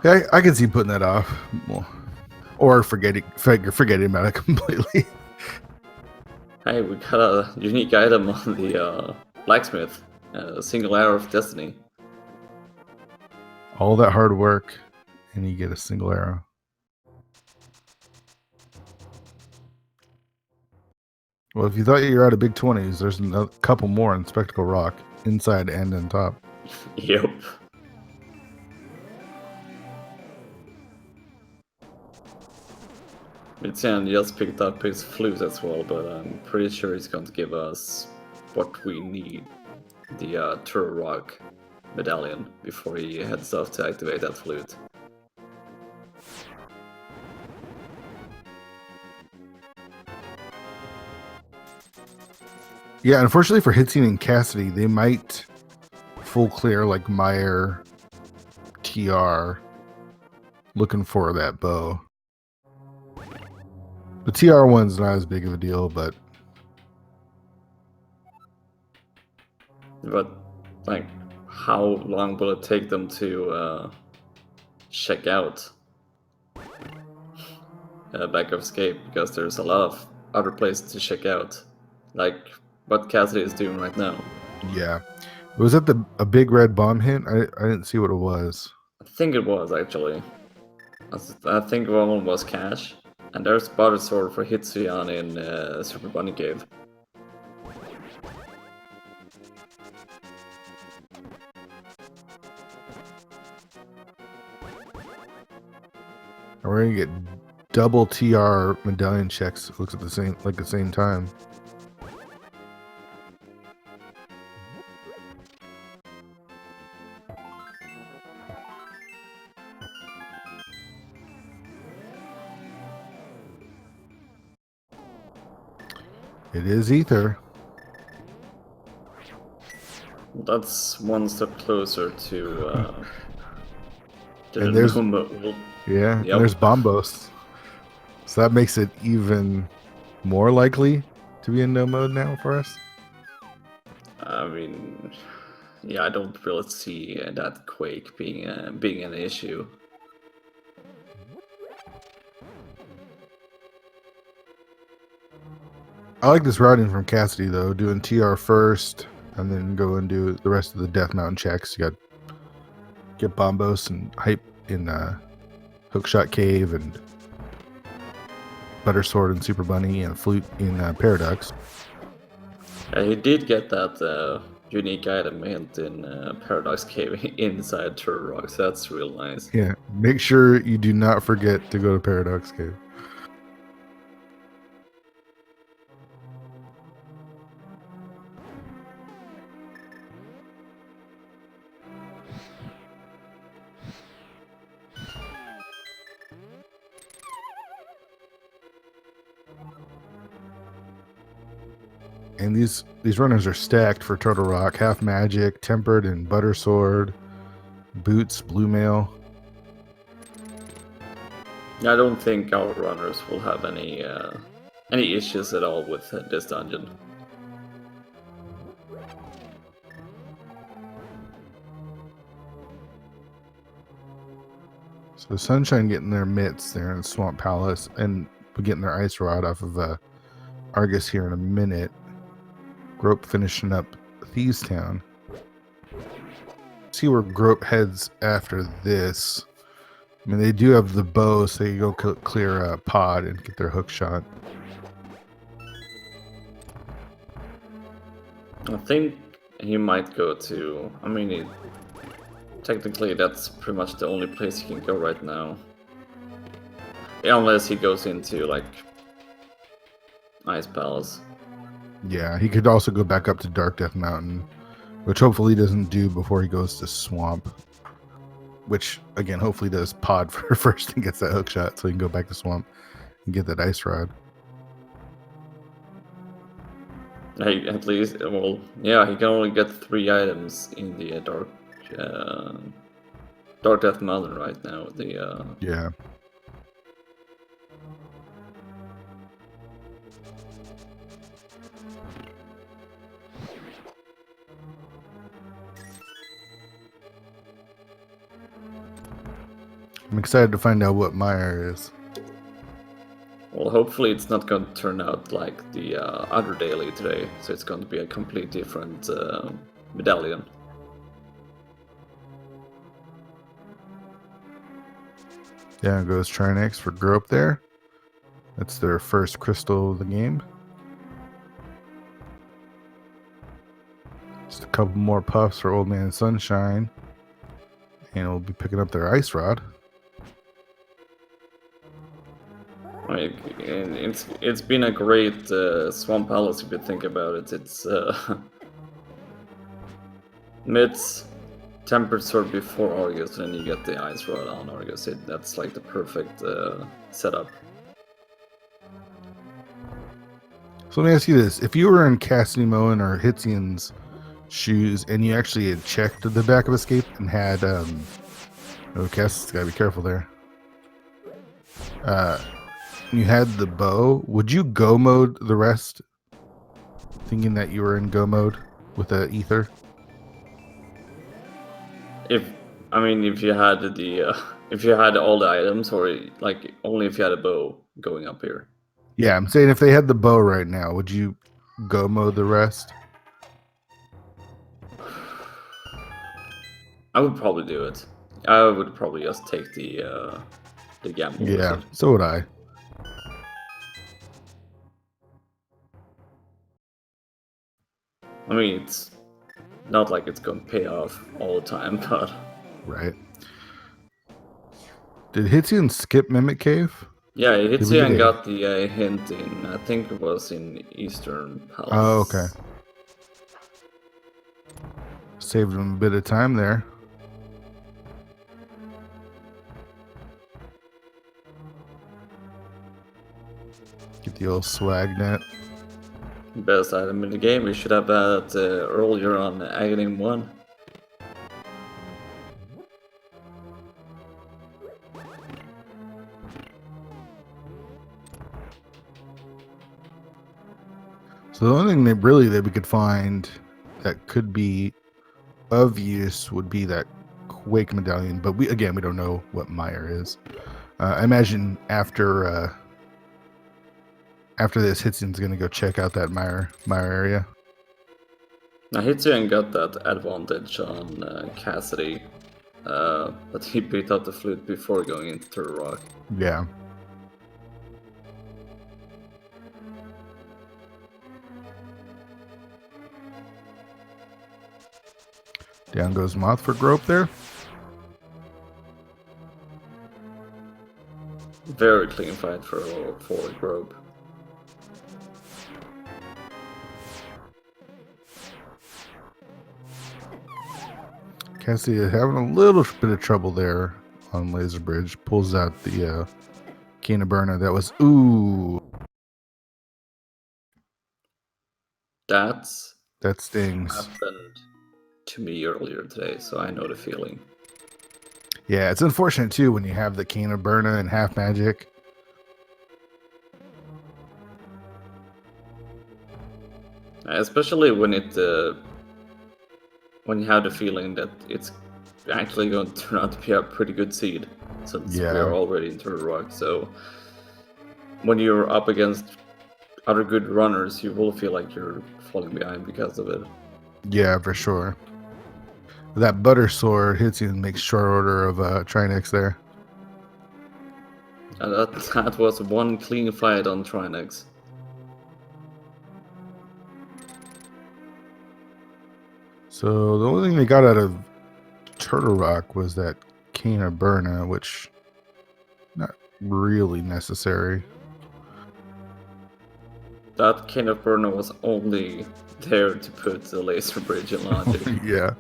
Yeah, I can see putting that off, or forgetting about it completely. Hey, we got a unique item on the blacksmith, a single arrow of destiny. All that hard work, and you get a single arrow. Well, if you thought you were out of big 20s, there's a couple more in Spectacle Rock, inside and on top. Yep. Mitian just picked up his flute as well, but I'm pretty sure he's going to give us what we need, the Turtle Rock medallion, before he heads off to activate that flute. Yeah, unfortunately for Hitsine and Cassidy, they might full clear like Meyer, TR, looking for that bow. The TR one's not as big of a deal, but like, how long will it take them to check out Back of Escape? Because there's a lot of other places to check out, like what Cassidy is doing right now. yeah. Was that a big red bomb hit? I didn't see what it was. I think it was, actually. I think one was Cash, and there's Butter Sword for Hitsuyan in Super Bunny Cave. We're gonna get double TR medallion checks. Looks at the same time. It is Ether. That's one step closer to And there's normal. yeah, Yep. and there's Bombos. So that makes it even more likely to be in no mode now for us. I mean, yeah, I don't really see that Quake being an issue. I like this routing from Cassidy though, doing TR first and then go and do the rest of the Death Mountain checks. You got get Bombos and Hype in Hookshot Cave and Butter Sword and Super Bunny and Flute in Paradox. He did get that unique item hint in Paradox Cave inside Turtle Rock, so that's real nice. Yeah, make sure you do not forget to go to Paradox Cave. And these runners are stacked for Turtle Rock. Half Magic, Tempered, and Butter Sword. Boots, Blue Mail. I don't think our runners will have any issues at all with this dungeon. So Sunshine getting their mitts there in Swamp Palace and getting their ice rod off of Argus here in a minute. Grope finishing up Thieves Town. See where Grope heads after this. I mean, they do have the bow, so you go clear a pod and get their hook shot. I think he might go to. I mean, technically, that's pretty much the only place he can go right now. Yeah, unless he goes into, like, Ice Palace. Yeah, he could also go back up to Dark Death Mountain, which hopefully he doesn't do before he goes to Swamp. Which, again, hopefully does pod for first and gets that hook shot so he can go back to Swamp and get that ice rod. Hey, at least, well, yeah, he can only get 3 items in the Dark Death Mountain right now. Yeah. I'm excited to find out what Meyer is. Well, hopefully it's not going to turn out like the other daily today, so it's going to be a completely different medallion. Yeah, goes Trinex for Grope there. That's their first crystal of the game. Just a couple more puffs for Old Man Sunshine. And we'll be picking up their ice rod. Like, it's been a great Swamp Palace if you think about it. It's mid temperature before August, and then you get the ice rod on August. That's like the perfect setup. So let me ask you this. If you were in Cassidy Moen or Hitzian's shoes and you actually had checked the back of Escape and had oh, Cass, gotta be careful there. You had the bow, would you go mode the rest thinking that you were in go mode with the ether? If you had if you had all the items, or like only if you had a bow going up here. Yeah, I'm saying if they had the bow right now, would you go mode the rest? I would probably do it. I would probably just take the gamble with Yeah, it. so would I. I mean, it's not like it's going to pay off all the time, but Right. Did Hitzian skip Mimic Cave? yeah, we Hitzian get a- got the hint in, I think it was in Eastern Palace. Oh, okay. Saved him a bit of time there. Get the old swag net. Best item in the game. We should have had earlier on Agony 1. So the only thing that we could find that could be of use would be that Quake medallion, but we don't know what Meyer is. I imagine after this, Hitzian's gonna go check out that Meyer area. Now Hitzian got that advantage on Cassidy, but he picked up the flute before going into Turtle Rock. Yeah. Down goes Moth for Grope there. Very clean fight for Grope. Cassidy is having a little bit of trouble there on Laser Bridge. Pulls out the Kena Burner. That was that stings. Happened to me earlier today, so I know the feeling. Yeah, it's unfortunate too when you have the Kena Burner and half magic. Especially when when you have the feeling that it's actually going to turn out to be a pretty good seed, since we are already in Turtle Rock. So when you're up against other good runners, you will feel like you're falling behind because of it. Yeah, for sure. That Butter Sword hits you and makes short order of Trinex there. And that was one clean fight on Trinex. So the only thing they got out of Turtle Rock was that Kena Burner, which not really necessary. That kind of burner was only there to put the laser bridge in logic. Yeah.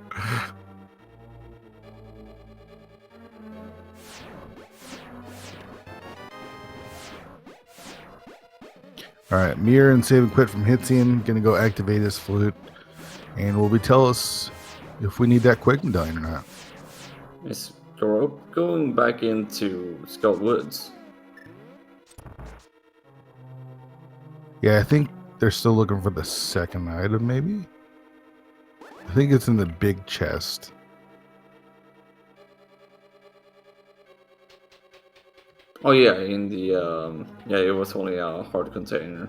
All right, Mirror and Save and Quit from Hitzian. Gonna go activate his flute, and will tell us if we need that Quake medallion or not. Is Grope going back into Skull Woods? Yeah, I think they're still looking for the second item, maybe? I think it's in the big chest. Oh yeah, in the yeah, it was only a hard container.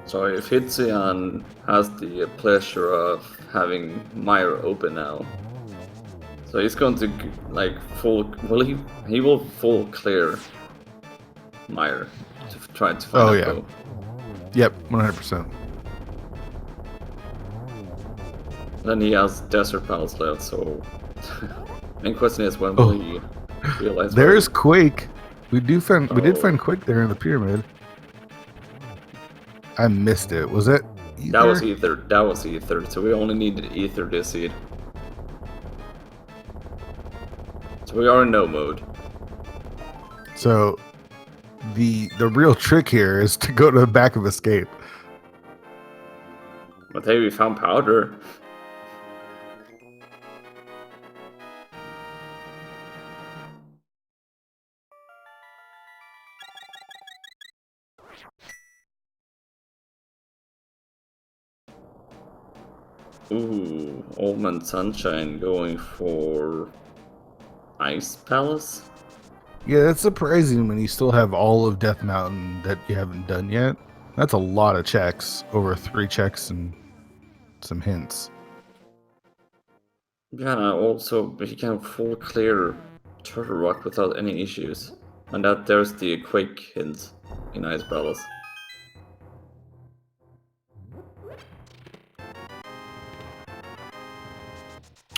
So if Hitzian has the pleasure of having Meyer open now, so he's going to like full. Well, he will full clear Meyer to try to find a bow. Yep, 100%. Then he has Desert Palace left, so main question is when will he realize? There's Quake. We did find Oh. Quake there in the pyramid. I missed it. Was that Ether? That was Ether. That was Ether. So we only needed Ether this seed. So we are in no mode. So the real trick here is to go to the back of escape. But hey, we found powder. Ooh, Old Man Sunshine going for Ice Palace? Yeah, that's surprising when you still have all of Death Mountain that you haven't done yet. That's a lot of checks, over 3 checks and some hints. Yeah, also he can full clear Turtle Rock without any issues. And that there's the Quake hint in Ice Palace.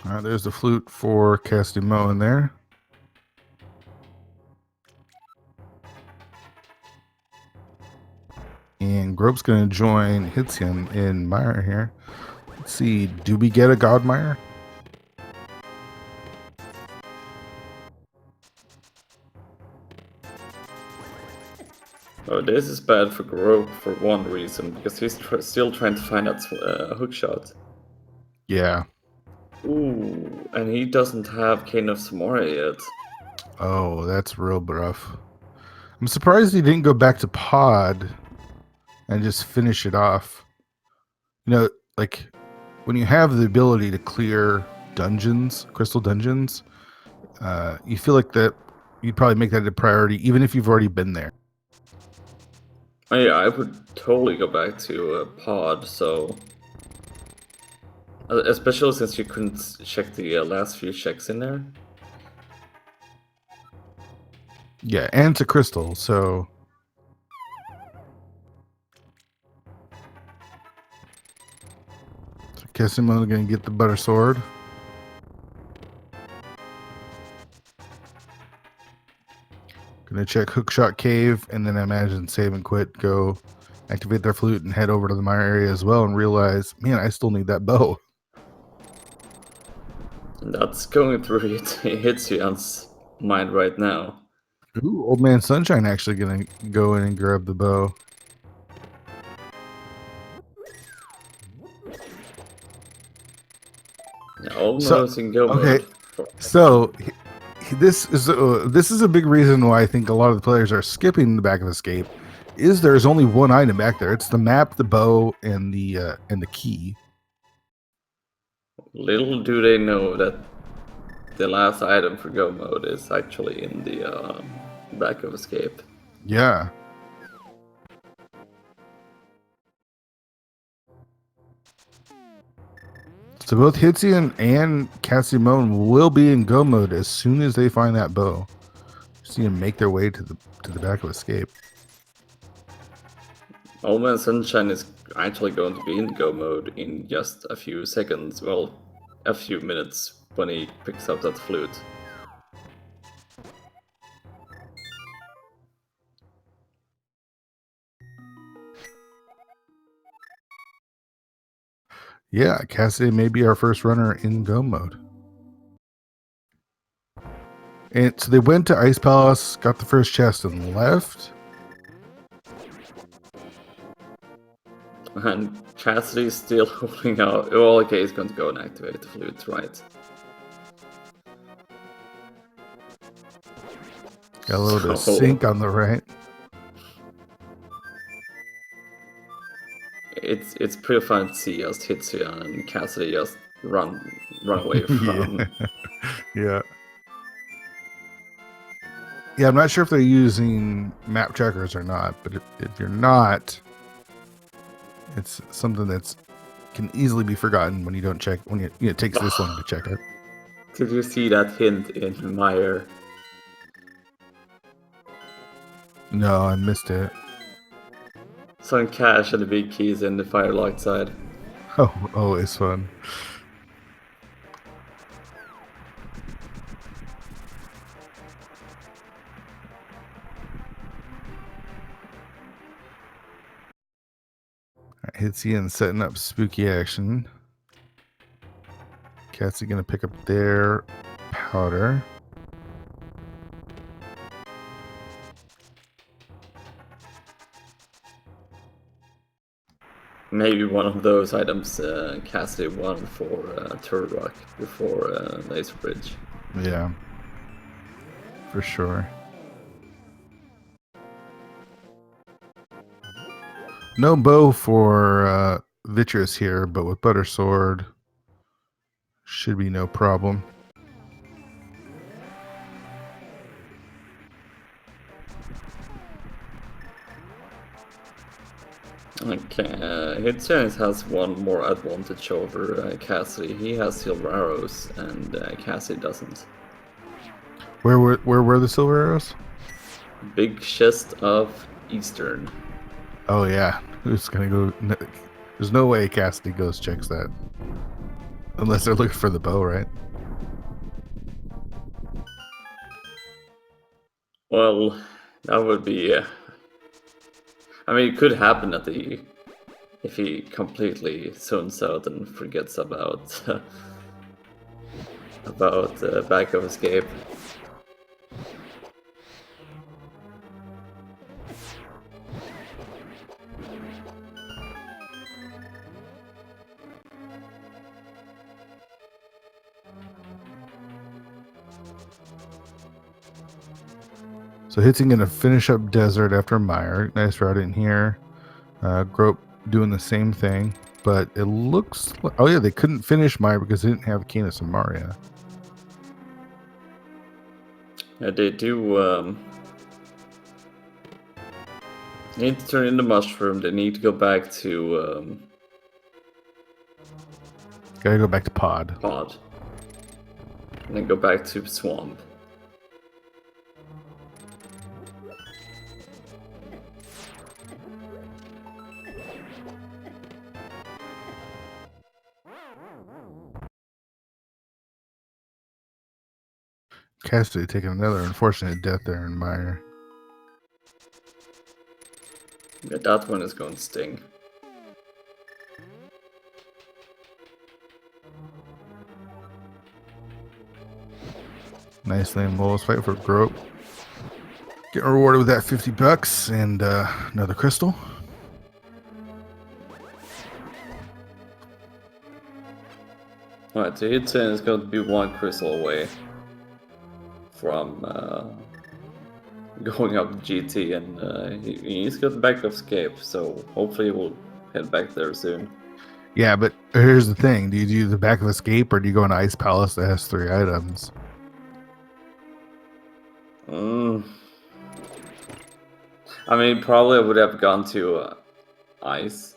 Alright, there's the flute for Castimo in there. And Grope's going to join Hitzian in Meyer here. Let's see, do we get a Godmire? Oh, this is bad for Grope for one reason, because he's still trying to find that hookshot. Yeah. Ooh, and he doesn't have Cane of Samora yet. Oh, that's real rough. I'm surprised he didn't go back to Pod and just finish it off. You know, like when you have the ability to clear dungeons, crystal dungeons, you feel like that you'd probably make that a priority, even if you've already been there. Oh yeah, I would totally go back to Pod, so... especially since you couldn't check the last few checks in there. Yeah, and to crystal, so... Kesimo's gonna get the butter sword. Gonna check Hookshot Cave, and then I imagine save and quit, go activate their flute and head over to the Meyer area as well and realize, man, I still need that bow. And that's going through Hitzian's mind right now. Ooh, Old Man Sunshine actually gonna go in and grab the bow. Yeah, almost in go mode. So this is a big reason why I think a lot of the players are skipping the back of escape. Is there's only one item back there? It's the map, the bow, and the key. Little do they know that the last item for go mode is actually in the back of escape. Yeah. So both Hitzian and Cassimone will be in go mode as soon as they find that bow. See them make their way to the back of escape. Old Man Sunshine is actually going to be in go mode in just a few seconds, well, a few minutes when he picks up that flute. Yeah, Cassie may be our first runner in go mode. And so they went to Ice Palace, got the first chest, and left. And Cassidy's still holding out. Oh, okay, he's going to go and activate the flute, right? Got a little bit of sync on the right. It's pretty fun to see just Hitsuya and Cassidy just run away from. Yeah. Yeah, I'm not sure if they're using map checkers or not, but if you're not, It's something that's can easily be forgotten when you don't check. When it takes this long to check it. Did you see that hint in Meyer? No, I missed it. Some cash and the big keys in the firelight side. Oh, it's fun. Hitsy and setting up spooky action. Cat's gonna pick up their powder. Maybe one of those items Cassidy won for Turok before Laser Bridge. Yeah, for sure. No bow for Vitreous here, but with Butter Sword should be no problem. Okay, Hitchens has one more advantage over Cassidy. He has silver arrows, and Cassidy doesn't. Where were the silver arrows? Big chest of Eastern. Oh yeah, who's gonna go? There's no way Cassidy goes checks that, unless they're looking for the bow, right? Well, that would be. I mean, it could happen that if he completely zones out and forgets about back of escape. So Hitting gonna finish up Desert after Meyer. Nice route in here. Grope doing the same thing, but it looks like, oh yeah, they couldn't finish Meyer because they didn't have Canis and Maria. Yeah, they do need to turn in the mushroom. They need to go back to Gotta go back to Pod. and then go back to swamp. Cassidy taking another unfortunate death there in Meyer. Yeah, that one is going to sting. Nice lane Wolves fight for Grope. Getting rewarded with that $50 and another crystal. Alright, so Hitchen is going to be one crystal away from going up GT, and he's got the back of escape, so hopefully we'll head back there soon. Yeah, but here's the thing. Do you do the back of escape or do you go into Ice Palace that has 3 items? I mean, probably I would have gone to Ice.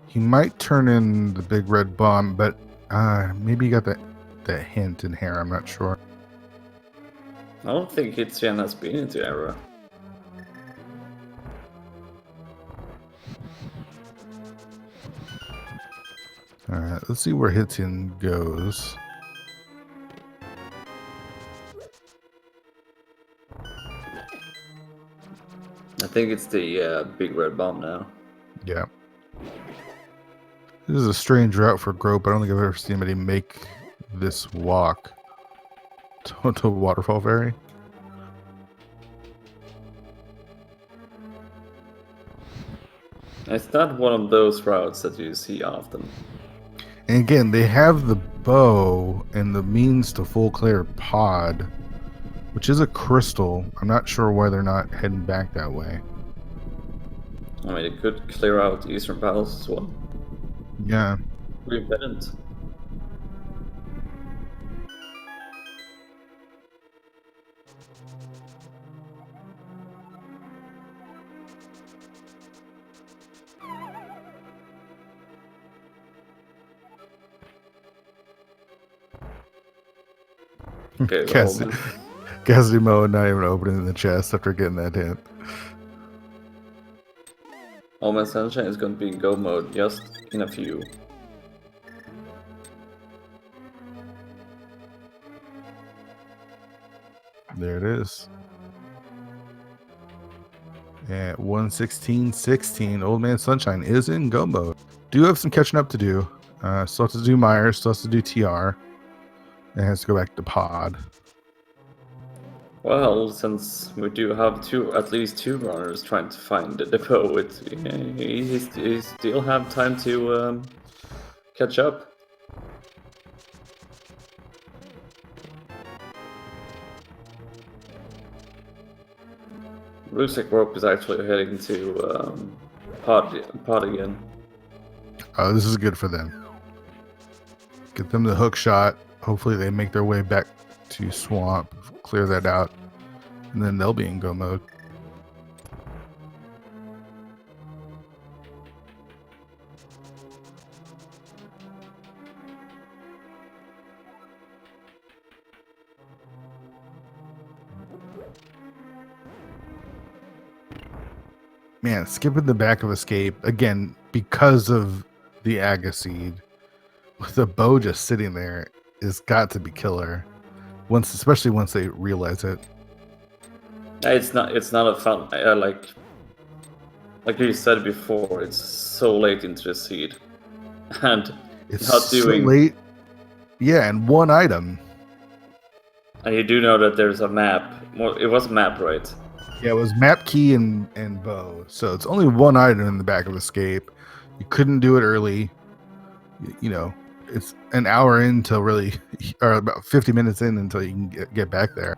He might turn in the big red bomb, but maybe you got that hint in here. I'm not sure. I don't think Hitchen has been into Era. Alright, let's see where Hitchen goes. I think it's the big red bomb now. Yeah. This is a strange route for Grope. I don't think I've ever seen anybody make this walk to Waterfall Ferry. It's not one of those routes that you see often. And again, they have the bow and the means to full clear Pod, which is a crystal. I'm not sure why they're not heading back that way. I mean, it could clear out Eastern Palace as well. Yeah. We didn't. Okay, well, Cassimo not even opening the chest after getting that hint. Old Man Sunshine is going to be in go mode just in a few. There it is. At 1:16:16, Old Man Sunshine is in go mode. Do have some catching up to do. Still have to do Myers, still has to do TR. And has to go back to Pod. Well, since we do have at least two runners trying to find the depot, he still have time to catch up. Looks like Rope is actually heading to pod again. Oh, this is good for them. Get them the hook shot. Hopefully they make their way back to Swamp, clear that out, and then they'll be in go mode. Man, skipping the back of Escape again because of the Aga seed with the bow just sitting there is got to be killer. Especially once they realize it. It's not a fun like you said before. It's so late into the seed, and It's not so doing late. Yeah, and one item. And you do know that there's a map. Well, it was a map, right? Yeah, it was map key and bow. So it's only one item in the back of Escape. You couldn't do it early. You know, it's an hour in till really, or about 50 minutes in until you can get back there.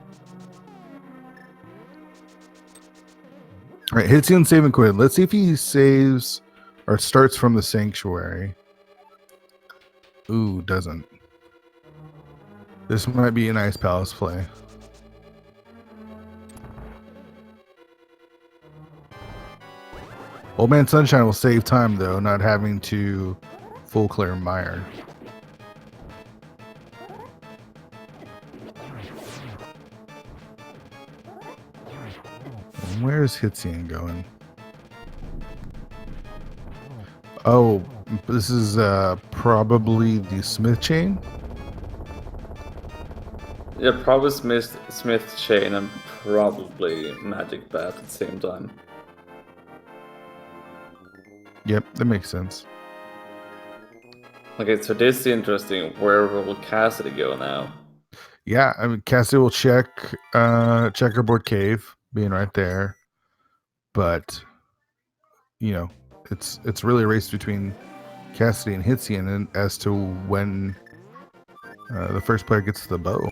All right, hits you and save and quit. Let's see if he saves or starts from the Sanctuary. Ooh, doesn't. This might be an Ice Palace play. Old Man Sunshine will save time, though, not having to full clear Mire. And where's Hitsian going? Oh, this is probably the Smith chain? Yeah, probably Smith chain and probably Magic Bat at the same time. Yep, that makes sense. Okay, so this is interesting. Where will Cassidy go now? Yeah, I mean, Cassidy will check Checkerboard Cave, being right there. But, you know, it's really a race between Cassidy and Hitsian and as to when the first player gets the bow.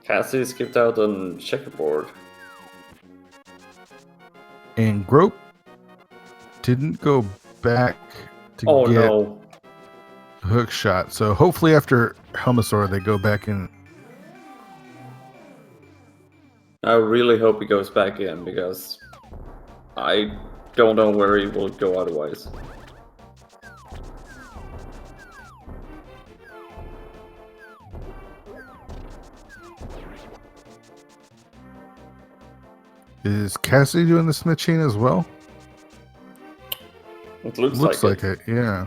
Cassidy skipped out on Checkerboard. And Grope didn't go back to get no. hook shot. So hopefully after Helmasaur they go back in. I really hope he goes back in because I don't know where he will go otherwise. Is Cassidy doing the Smith chain as well? It looks like it, yeah.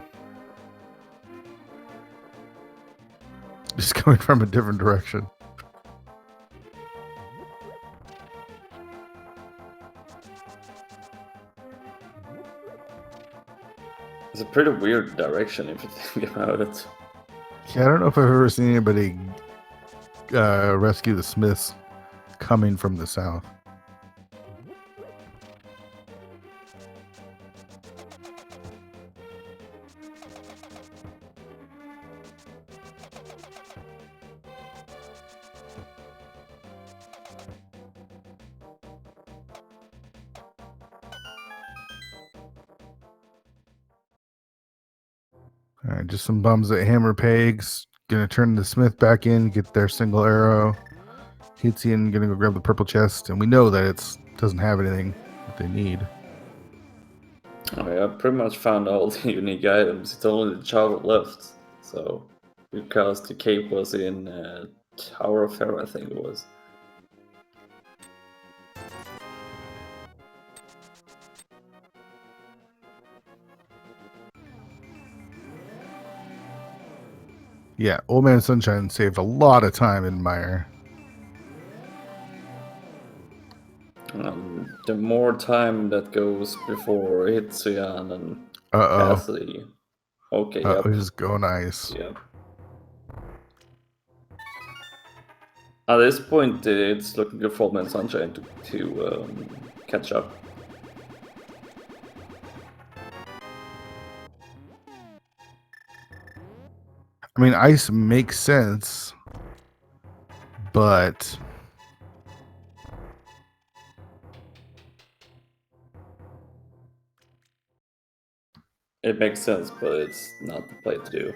Just coming from a different direction. It's a pretty weird direction if you think about it. Yeah, I don't know if I've ever seen anybody rescue the Smiths coming from the south. All right, just some bums at Hammer Pegs. Gonna turn the Smith back in, get their single arrow. Hitsian gonna go grab the purple chest, and we know that it doesn't have anything that they need. Oh yeah, I pretty much found all the unique items. It's only the chocolate left. So because the cape was in Tower of Fair, I think it was. Yeah, Old Man Sunshine saved a lot of time in Mire. The more time that goes before Hitsuyan and Uh-oh. Cassidy. Okay, Uh-oh, yep. he's going ice. Yep. At this point, it's looking good for Old Man Sunshine to catch up. I mean, ice makes sense, but It makes sense, but it's not the play to do.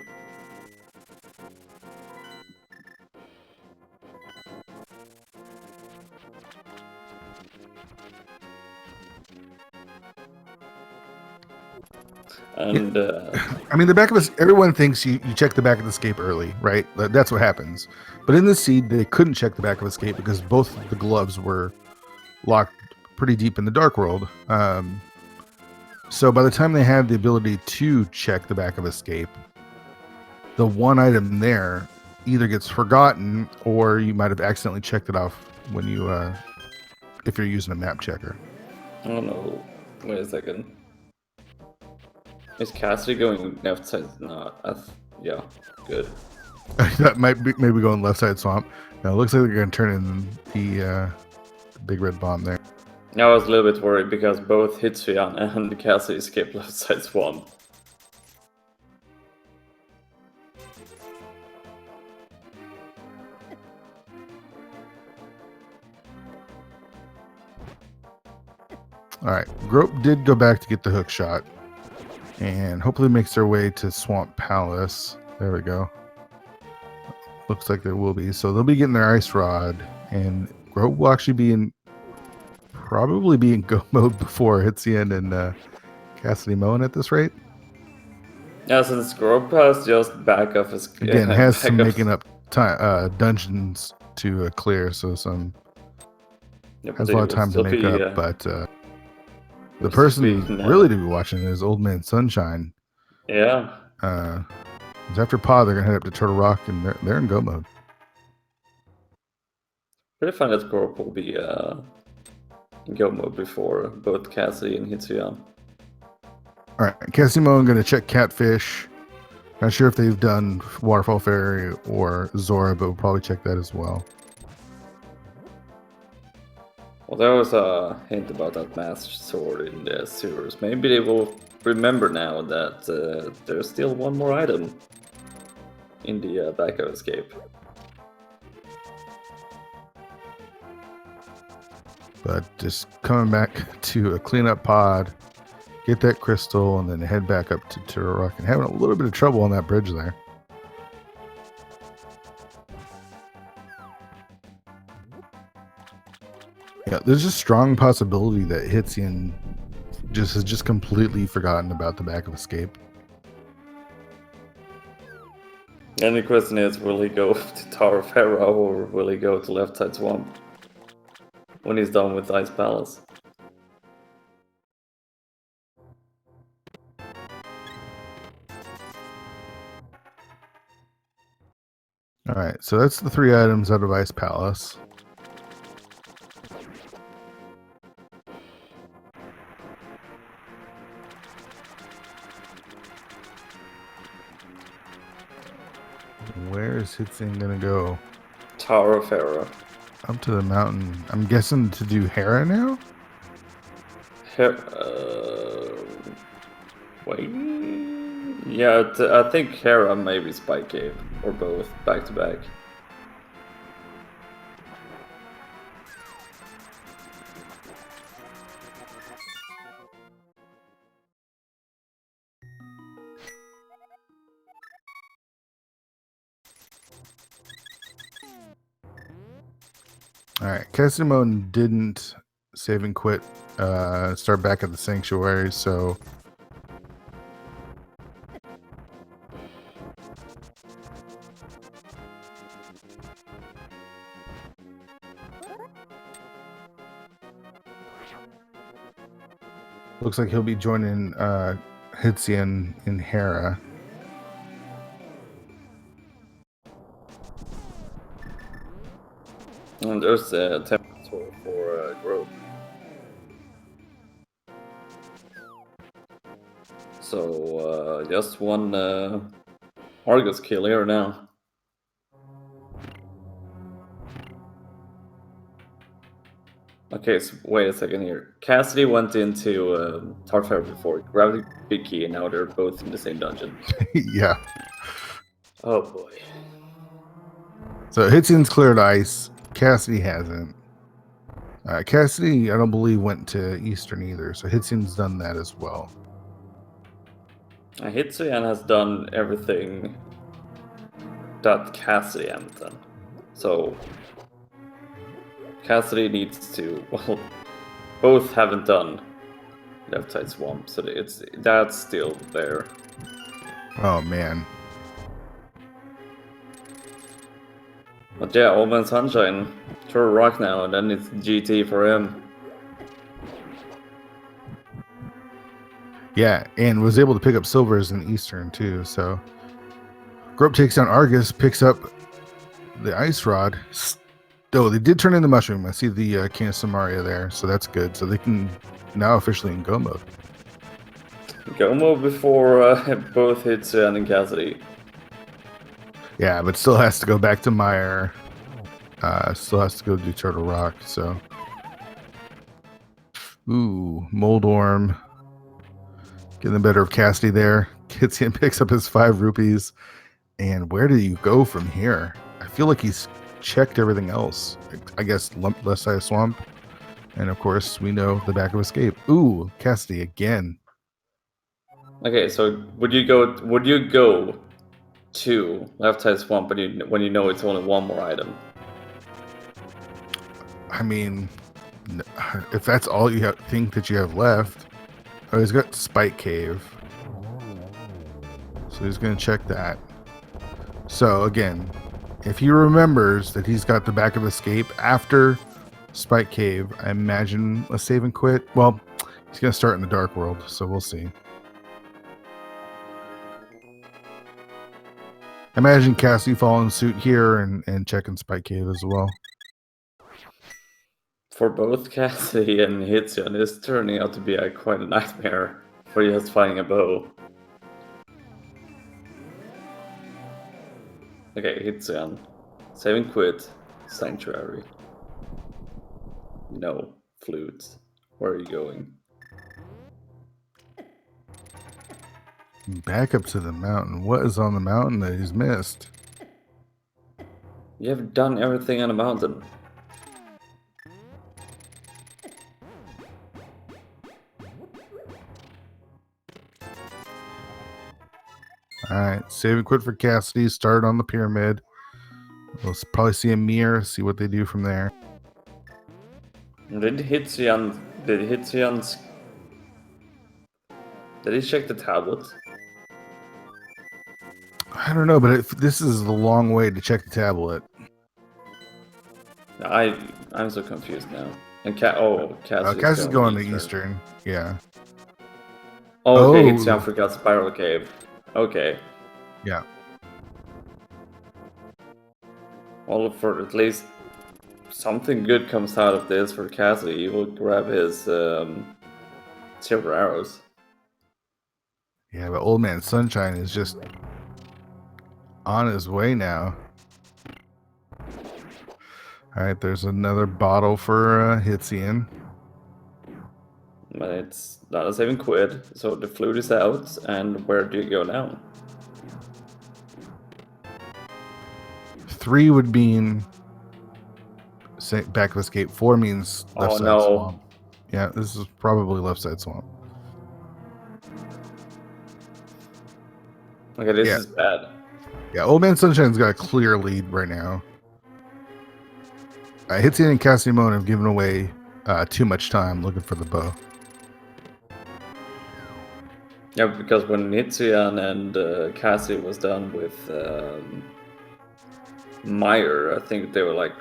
And I mean, the back of everyone thinks you check the back of the escape early, right? That's what happens. But in this seed, they couldn't check the back of escape because both the gloves were locked pretty deep in the Dark World. So by the time they had the ability to check the back of escape, the one item there either gets forgotten or you might have accidentally checked it off when you, if you're using a map checker. I don't know. Wait a second. Is Cassidy going left side? No, yeah, good. That might be maybe going left side swamp. Now it looks like they're going to turn in the big red bomb there. I was a little bit worried because both Hitsuyan and Cassidy escaped left side swamp. All right, Grope did go back to get the hook shot, and hopefully makes their way to Swamp Palace. There we go. Looks like there will be. So they'll be getting their ice rod, and Grope will actually probably be in go mode before Hitsuyan and Cassidy Moen at this rate. Yeah, since Grove has just back of his Again, has some back of- making up time, dungeons to clear, so some Yeah, but has a it lot of will time to still make be, up. But the will person still be, really to be watching is Old Man Sunshine. Yeah. 'Cause after Pod, they're gonna head up to Turtle Rock, and they're in go mode. Pretty fun that Grove will be in go mode before both Cassidy and Hitsuyan. All right, Casimo, I'm going to check Catfish. Not sure if they've done Waterfall Ferry or Zora, but we'll probably check that as well. Well, there was a hint about that master sword in the sewers. Maybe they will remember now that there's still one more item in the back of escape. But just coming back to a cleanup pod, get that crystal, and then head back up to Turtle Rock, and having a little bit of trouble on that bridge there. Yeah, there's a strong possibility that Hitsuyan has just completely forgotten about the back of escape. And the question is, will he go to Tower of Hera or will he go to Left Side Swamp when he's done with Ice Palace? All right, so that's the 3 items out of Ice Palace. Where is Hitsuyan gonna go? Tower of Hera. Up to the mountain. I'm guessing to do Hera now? Wait. Yeah, I think Hera, maybe Spike Cave, or both, back to back. All right, Casimone didn't save and quit, start back at the sanctuary, so Looks like he'll be joining Hitzian in Hera. And there's a temperature for growth. So just one Argus kill here now. Okay, so wait a second here. Cassidy went into Tarfare before, grabbed a big key, and now they're both in the same dungeon. Yeah. Oh boy. So Hitzian's cleared ice. Cassidy hasn't. Cassidy, I don't believe, went to Eastern either. So Hitzian's done that as well. Hitsuyan has done everything that Cassidy hasn't done. So Cassidy needs to, well, both haven't done Left Side Swamp, so that's still there. Oh man. But yeah, Old Man Sunshine, throw a rock now, and then it's GT for him. Yeah, and was able to pick up silvers in Eastern too. So Grope takes down Argus, picks up the ice rod. Oh, they did turn into mushroom. I see the King of Samaria there, so that's good. So they can now officially in go mode. Go mode before both Hitsuyan and Cassidy. Yeah, but still has to go back to Meyer. Still has to go do Turtle Rock. So, ooh, Moldorm getting the better of Cassidy there. Kitzian picks up his 5 rupees. And where do you go from here? I feel like he's checked everything else. I guess Left Side Swamp. And of course, we know the back of escape. Ooh, Cassidy again. Okay, so would you go to Left Side Swamp when you know it's only one more item? I mean, if that's all you think that you have left. Oh, he's got Spike Cave. So he's going to check that. So again, if he remembers that he's got the back of escape after Spike Cave, I imagine a save and quit. Well, he's going to start in the Dark World, so we'll see. I imagine Cassidy following suit here and checking Spike Cave as well. For both Cassidy and Hitsuyan, it's turning out to be quite a nightmare for just finding a bow. Okay, Hitsuyan. Save and quit. Sanctuary. No. Flutes. Where are you going? Back up to the mountain. What is on the mountain that he's missed? You have done everything on the mountain. Alright, save and quit for Cassidy. Start on the pyramid. We'll probably see a mirror, see what they do from there. Did he check the tablet? I don't know, but this is the long way to check the tablet. I'm so confused now. And Cassidy's going to Eastern. Yeah. Oh, okay, Hitsuyan forgot Spiral Cave. Okay. Yeah. Well, for at least something good comes out of this for Cassidy. He will grab his silver arrows. Yeah, but Old Man Sunshine is just on his way now. All right, there's another bottle for Hitzian. But it's not a saving quid, so the flute is out, and where do you go now? 3 would mean back of escape. 4 means left side swamp. Yeah, this is probably Left Side Swamp. Okay, this is bad. Yeah, Old Man Sunshine's got a clear lead right now. Hitzian and Casimone have given away too much time looking for the bow. Yeah, because when Hitsuyan and Cassidy was done with Meyer, I think they were like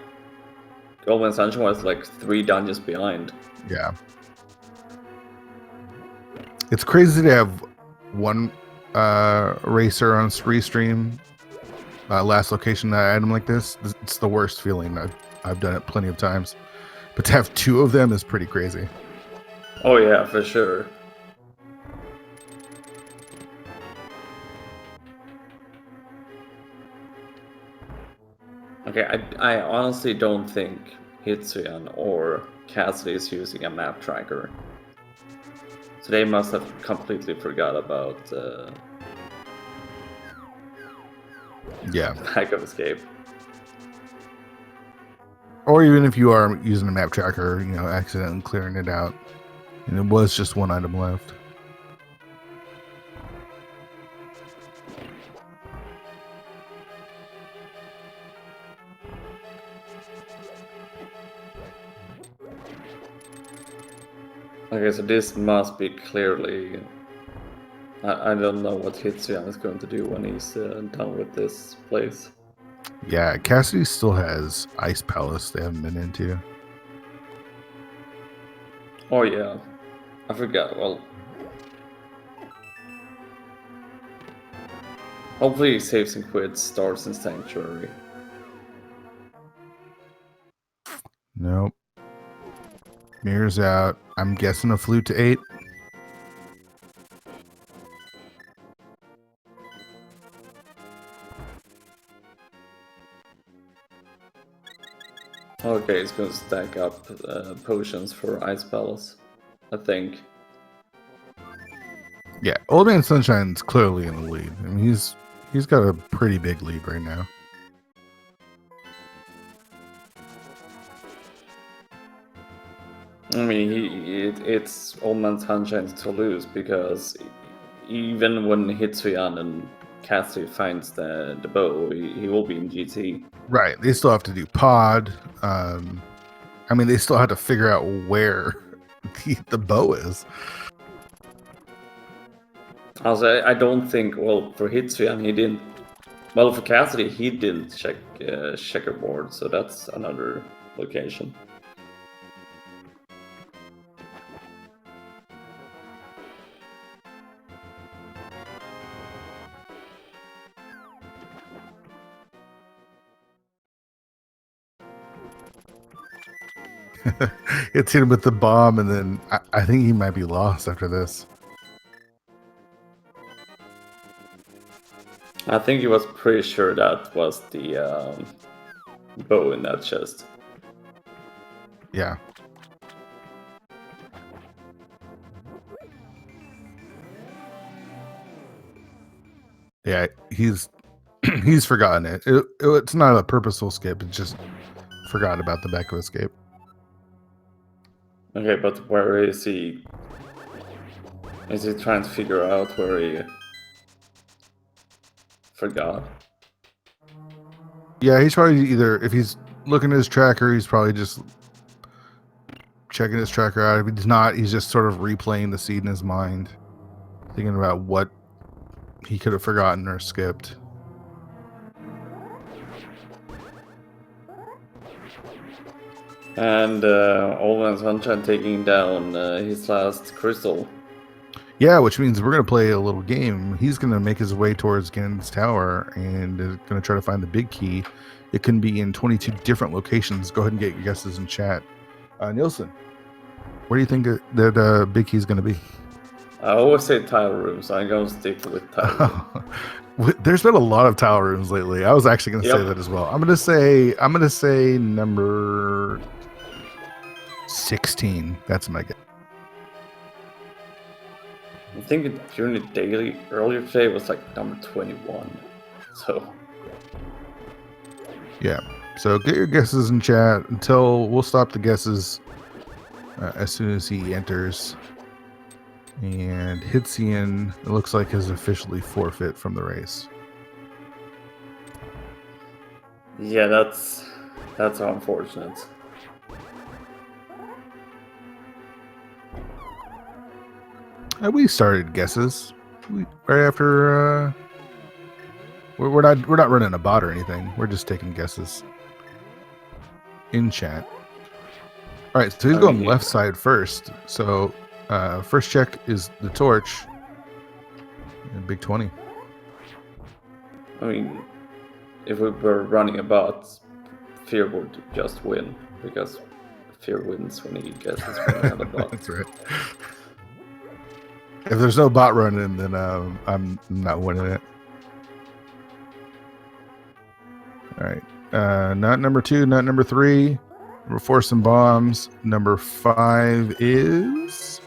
Old Man Sunshine was like 3 dungeons behind. Yeah. It's crazy to have one racer on restream last location that item like this. It's the worst feeling. I've done it plenty of times, but to have two of them is pretty crazy. Oh yeah, for sure. Okay, I honestly don't think Hitsuyan or Cassidy is using a map tracker. So they must have completely forgot about Yeah. Back of Escape. Or even if you are using a map tracker, you know, accidentally clearing it out, and it was just one item left. Okay, so this must be clearly... I don't know what Hitsuyan is going to do when he's done with this place. Yeah, Cassidy still has Ice Palace they haven't been into. Oh yeah, I forgot. Well, hopefully Saves and Quits starts in Sanctuary. Nope. Mirrors out. I'm guessing a flute to 8. Okay, it's going to stack up potions for Ice Palace, I think. Yeah, Old Man Sunshine's clearly in the lead. I mean, he's got a pretty big lead right now. I mean, it's Old Man Sunshine to lose because even when Hitsuyan and Cassidy finds the bow, he will be in GT. Right. They still have to do pod. I mean, they still have to figure out where the bow is. Also, I don't think, well, for Hitsuyan, he didn't. Well, for Cassidy, he didn't check checkerboard, so that's another location. It's hit him with the bomb, and then I think he might be lost after this. I think he was pretty sure that was the bow in that chest. Yeah. Yeah, he's forgotten it. It's not a purposeful skip. It's just forgot about the back of escape. Okay, but where is he? Is he trying to figure out where he forgot? Yeah, he's probably either, if he's looking at his tracker, he's probably just checking his tracker out. If he's not, he's just sort of replaying the seed in his mind, thinking about what he could have forgotten or skipped. And Old Man Sunshine taking down his last crystal. Yeah, which means we're going to play a little game. He's going to make his way towards Ganon's tower and is going to try to find the big key. It can be in 22 different locations. Go ahead and get your guesses in chat. Nielsen, where do you think that big key is going to be? I always say tile room, so I'm going to stick with tile room. There's been a lot of tile rooms lately. I was actually going to say that as well. I'm going to say number 16. That's my guess. I think during the daily earlier today was like number 21. So yeah. So get your guesses in chat until we'll stop the guesses as soon as he enters. And Hitzian, it looks like, is officially forfeit from the race. yeah, that's unfortunate. We started guesses right after. We're not running a bot or anything. We're just taking guesses in chat. All right, so he's going left side first. So First check is the torch. And big 20. I mean, if we were running a bot, Fear would just win, because Fear wins when he guesses when we have a bot. That's right. If there's no bot running, then I'm not winning it. All right. Not number 2, not number 3. Number 4, some bombs. Number 5 is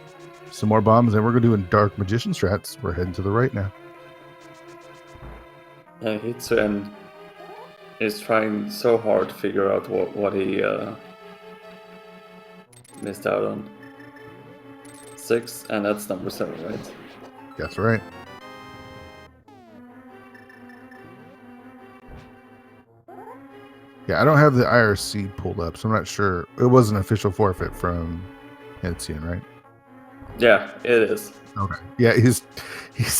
some more bombs. And we're going to do Dark Magician strats. We're heading to the right now. Hitsu is trying so hard to figure out what he missed out on. 6, and that's number 7, right? That's right. Yeah, I don't have the IRC pulled up, so I'm not sure. It was an official forfeit from Hitsu, right? Yeah, it is. Okay. Yeah, he's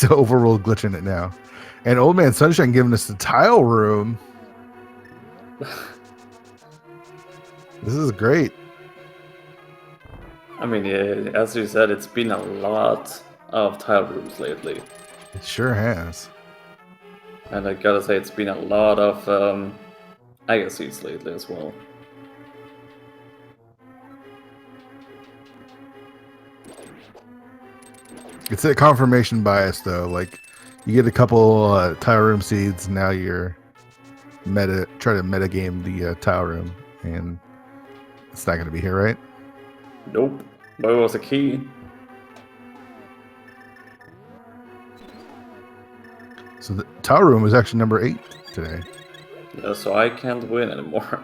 overruled glitching it now. And Old Man Sunshine giving us the tile room. This is great. I mean, yeah, as you said, it's been a lot of tile rooms lately. It sure has. And I gotta say, it's been a lot of Agassiz lately as well. It's that confirmation bias, though. Like, you get a couple tile room seeds, now you're try to meta game the tile room, and it's not going to be here, right? Nope. But it was a key. So the tile room is actually number 8 today. Yeah, so I can't win anymore.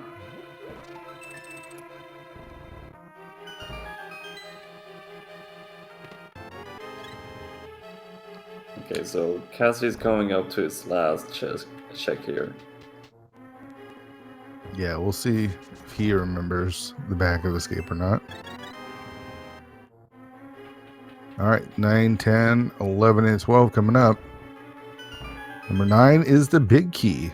Okay, so Cassidy's coming up to his last check here. Yeah, we'll see if he remembers the back of escape or not. All right, 9, 10, 11, and 12 coming up. Number 9 is the big key.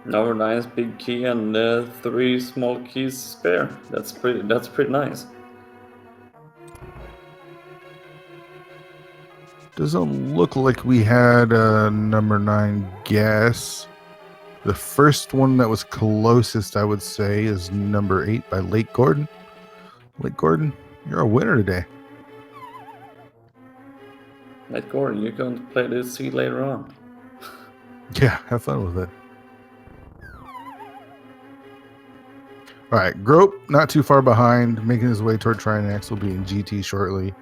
Number 9 is big key and 3 small keys spare. That's pretty nice. Doesn't look like we had a number 9 guess. The first one that was closest, I would say, is number 8 by Lake Gordon. Lake Gordon, you're a winner today. Lake Gordon, you're going to play this seed later on. Yeah, have fun with it. All right, Grope, not too far behind, making his way toward Trinex, will be in GT shortly.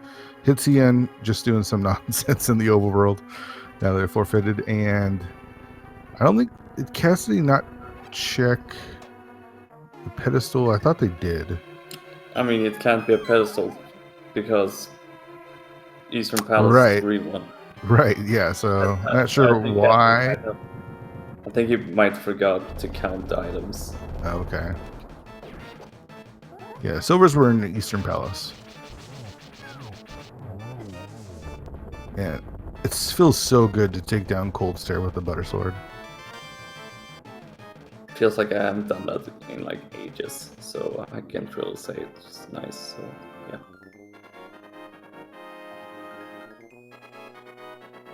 Hitzien just doing some nonsense in the overworld. Now they're forfeited, and I don't think did Cassidy not check the pedestal. I thought they did. I mean, it can't be a pedestal because Eastern Palace Right. is the green one. Right, yeah, so not sure why. I think he might forgot to count the items. Okay. Yeah, silvers were in the Eastern Palace. Yeah, it feels so good to take down Cold Stare with the Butter Sword. Feels like I haven't done that in like ages, so I can't really say it's nice, so yeah.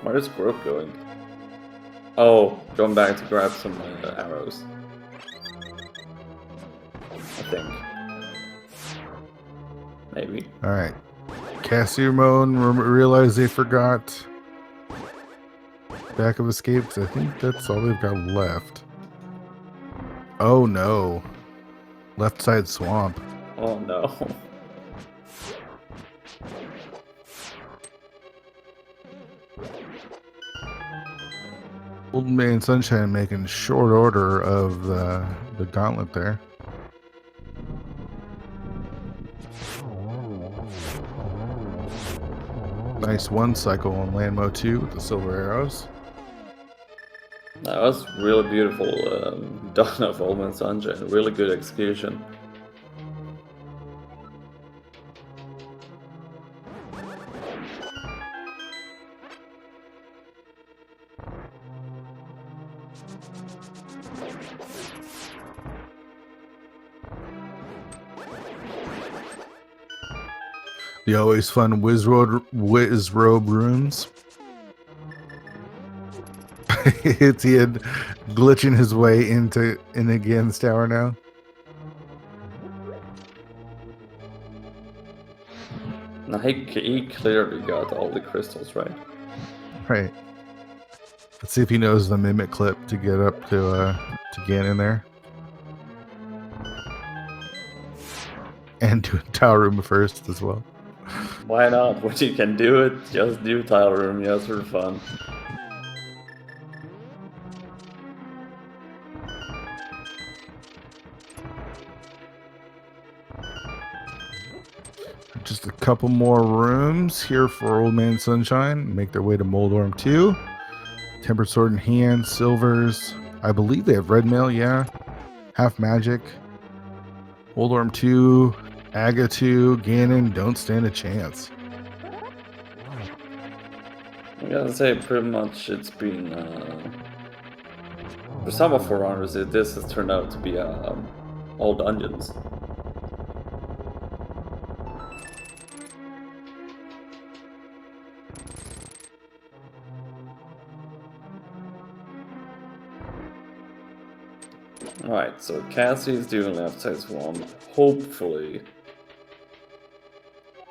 Where is Grove going? Oh, going back to grab some arrows. I think. Maybe. Alright. Cassiumone realized they forgot back of escapes. I think that's all they've got left. Oh no. Left side swamp. Oh no. Old Man Sunshine making short order of the gauntlet there. Nice one cycle on Landmo 2 with the silver arrows. That was really beautiful done of Old Man Sunshine. Really good execution. The always fun Wizrobe rooms. It's Ian glitching his way into again's tower now. Now he clearly got all the crystals right. Right. Let's see if he knows the mimic clip to get up to get in there. And do tower room first as well. Why not? When you can do it, just do tile room, just for fun. Just a couple more rooms here for Old Man Sunshine. Make their way to Moldorm 2. Tempered Sword in hand, silvers. I believe they have red mail, yeah. Half magic. Moldorm 2, Aga 2, Ganon, don't stand a chance. I gotta say, pretty much it's been... for some of Forerunners, this has turned out to be all dungeons. Alright, so Cassie's doing left side swarm. Hopefully,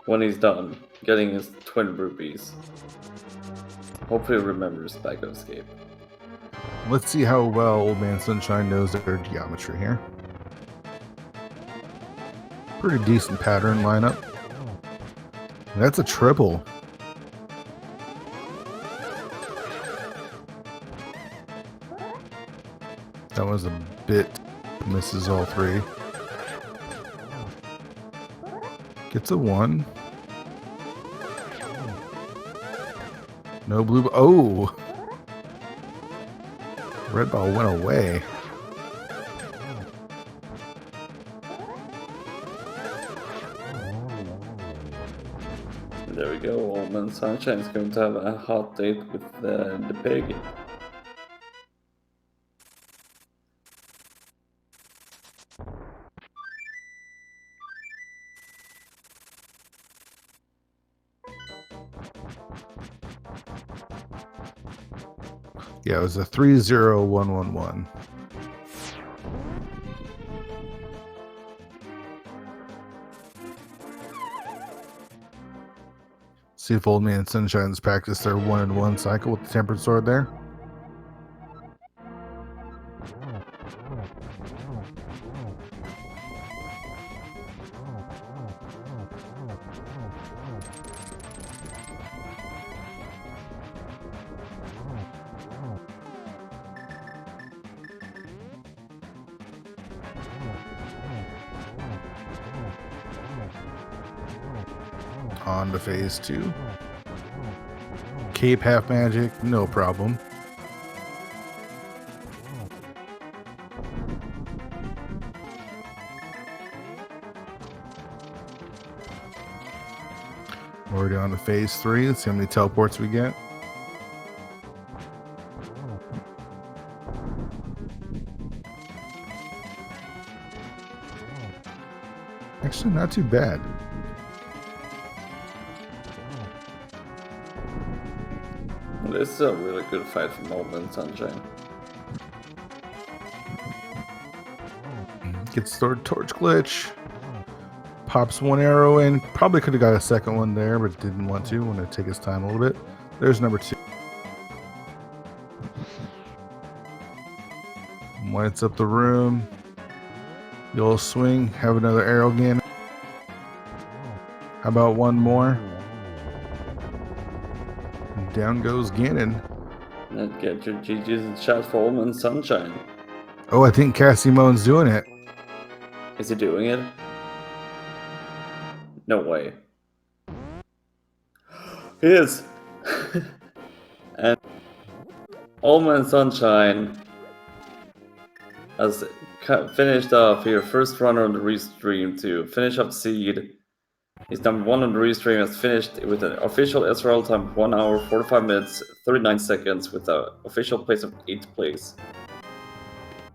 when he's done getting his twin rupees, hopefully remembers backup escape. Let's see how well Old Man Sunshine knows their geometry here. Pretty decent pattern lineup. That's a triple. That was a bit, misses all three. Gets a 1. No blue. Oh! Red ball went away. There we go, Old Man Sunshine is going to have a hot date with the pig. Yeah, it was a 30111. See if Old Man Sunshine's practiced their 1-in-1 cycle with the Tempered Sword there. On to phase 2. Cape half magic, no problem. Already on to phase 3. Let's see how many teleports we get. Actually, not too bad. This is a really good fight from Old Man Sunshine. Gets the torch glitch. Pops 1 arrow in. Probably could have got a second one there, but didn't want to. Want to take his time a little bit. There's number 2. Lights up the room. You'll swing. Have another arrow again. How about one more? Down goes Ganon. And get your GG's in chat for Old Man Sunshine. Oh, I think Cassimone's doing it. Is he doing it? No way. He is. And Old Man Sunshine has finished off here, first runner on the restream to finish up Seed. He's number 1 on the restream, has finished with an official SRL time of 1 hour, 45 minutes, 39 seconds with an official place of 8th place.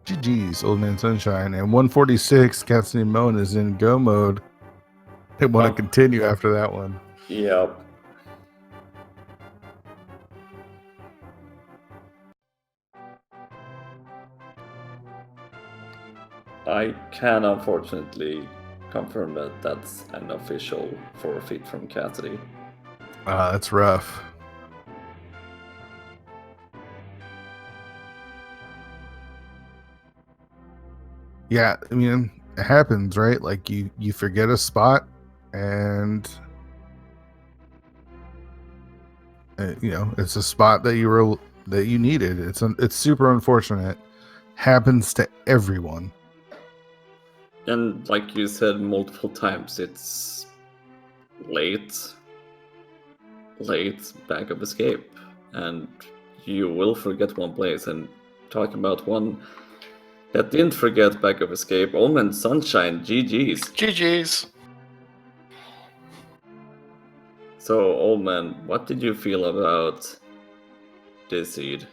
GG's, Old Man Sunshine. And 146, Casimone is in go mode. They want to continue after that one. Yep. I can unfortunately confirm that that's an official forfeit from Cassidy. That's rough. Yeah, I mean, it happens, right? Like you forget a spot, and it's a spot that you needed. It's super unfortunate. Happens to everyone. And like you said multiple times, it's late back of escape, and you will forget one place. And talking about one that didn't forget back of escape, Omen Sunshine, GG's. GG's. So, Omen, what did you feel about this seed?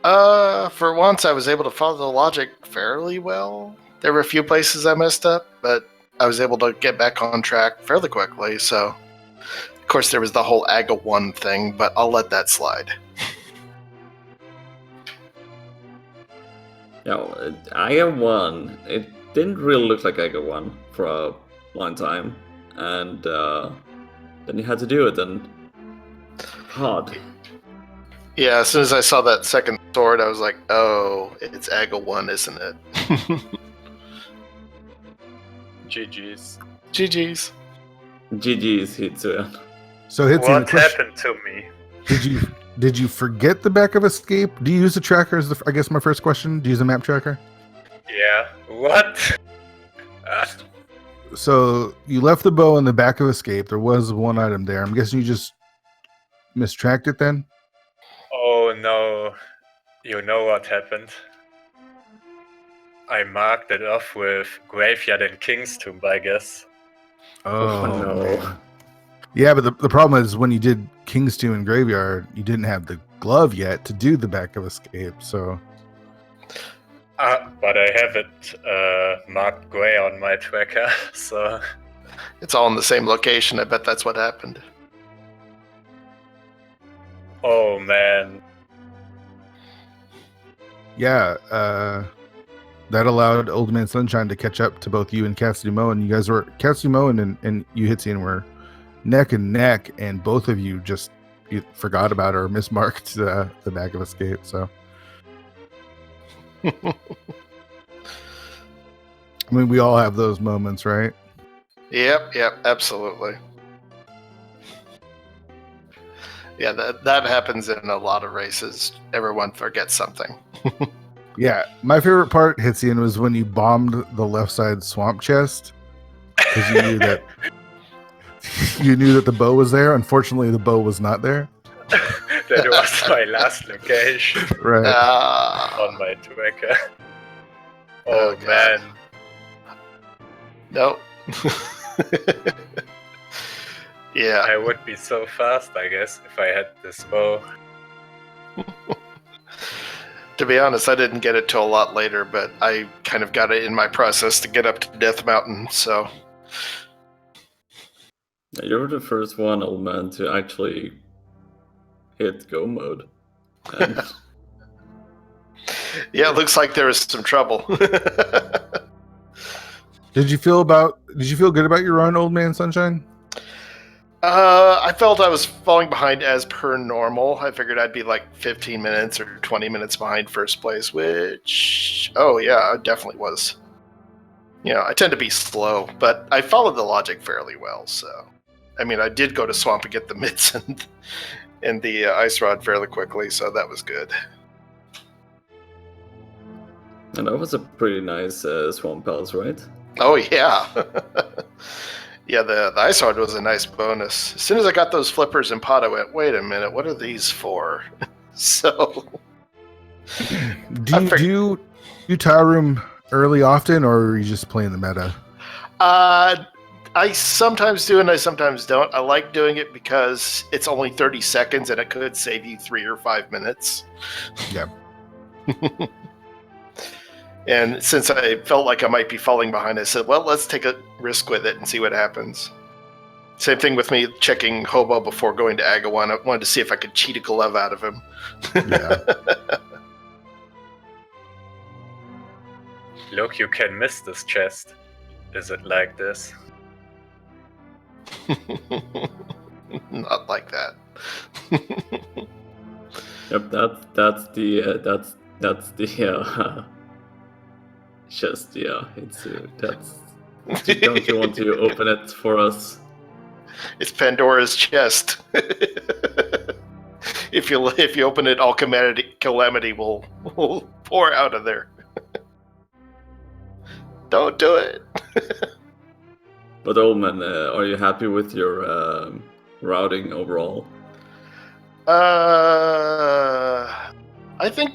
For once, I was able to follow the logic fairly well. There were a few places I messed up, but I was able to get back on track fairly quickly. So, of course, there was the whole AGA 1 thing, but I'll let that slide. Yeah, AGA 1, it didn't really look like AGA 1 for a long time. And then you had to do it, and hard. Yeah, as soon as I saw that second sword, I was like, oh, it's AGA 1, isn't it? GG's. GG's. GG's, Hitsuya. So Hitsuya, What happened to me? Did you forget the back of escape? Do you use a tracker? I guess my first question. Do you use a map tracker? Yeah. What? So you left the bow in the back of escape. There was one item there. I'm guessing you just mistracked it then? Oh no. You know what happened? I marked it off with Graveyard and King's Tomb, I guess. Oh, no. Man. Yeah, but the problem is when you did King's Tomb and Graveyard, you didn't have the glove yet to do the back of escape, so... But I have it marked gray on my tracker, so... It's all in the same location. I bet that's what happened. Oh man. Yeah, that allowed Old Man Sunshine to catch up to both you and Cassidy Mo, and you guys were... Cassidy Mo and you, Hitsian, were neck and neck, and both of you forgot about or mismarked the back of escape, so... I mean, we all have those moments, right? Yep, absolutely. Yeah, that happens in a lot of races. Everyone forgets something. Yeah, my favorite part, Hitsian, was when you bombed the left side swamp chest because you knew that the bow was there. Unfortunately, the bow was not there. That was my last location. Right. On my tracker. Oh man. Nope. Yeah. I would be so fast, I guess, if I had this bow. To be honest, I didn't get it till a lot later, but I kind of got it in my process to get up to Death Mountain, so... You're the first one, Old Man, to actually hit go mode. And... Yeah, it looks like there was some trouble. Did you feel good about your run, Old Man Sunshine? I felt I was falling behind as per normal. I figured I'd be like 15 minutes or 20 minutes behind first place, which, oh yeah, I definitely was. You know, I tend to be slow, but I followed the logic fairly well, so. I mean, I did go to Swamp and get the mitts and the ice rod fairly quickly, so that was good. And that was a pretty nice Swamp Palace, right? Oh, yeah. Yeah, the ice rod was a nice bonus. As soon as I got those flippers in pot, I went, wait a minute, what are these for? So... Do you tile room early often, or are you just playing the meta? I sometimes do and I sometimes don't. I like doing it because it's only 30 seconds and it could save you 3 or 5 minutes. Yeah. And since I felt like I might be falling behind, I said, well, let's take a risk with it and see what happens. Same thing with me checking Hobo before going to Agawan. I wanted to see if I could cheat a glove out of him. Yeah. Look, you can miss this chest. Is it like this? Not like that. Yep, that's the chest. Yeah, it's that's. Don't you want to open it for us? It's Pandora's chest. If you open it, all calamity will pour out of there. Don't do it. But Omen, are you happy with your routing overall? I think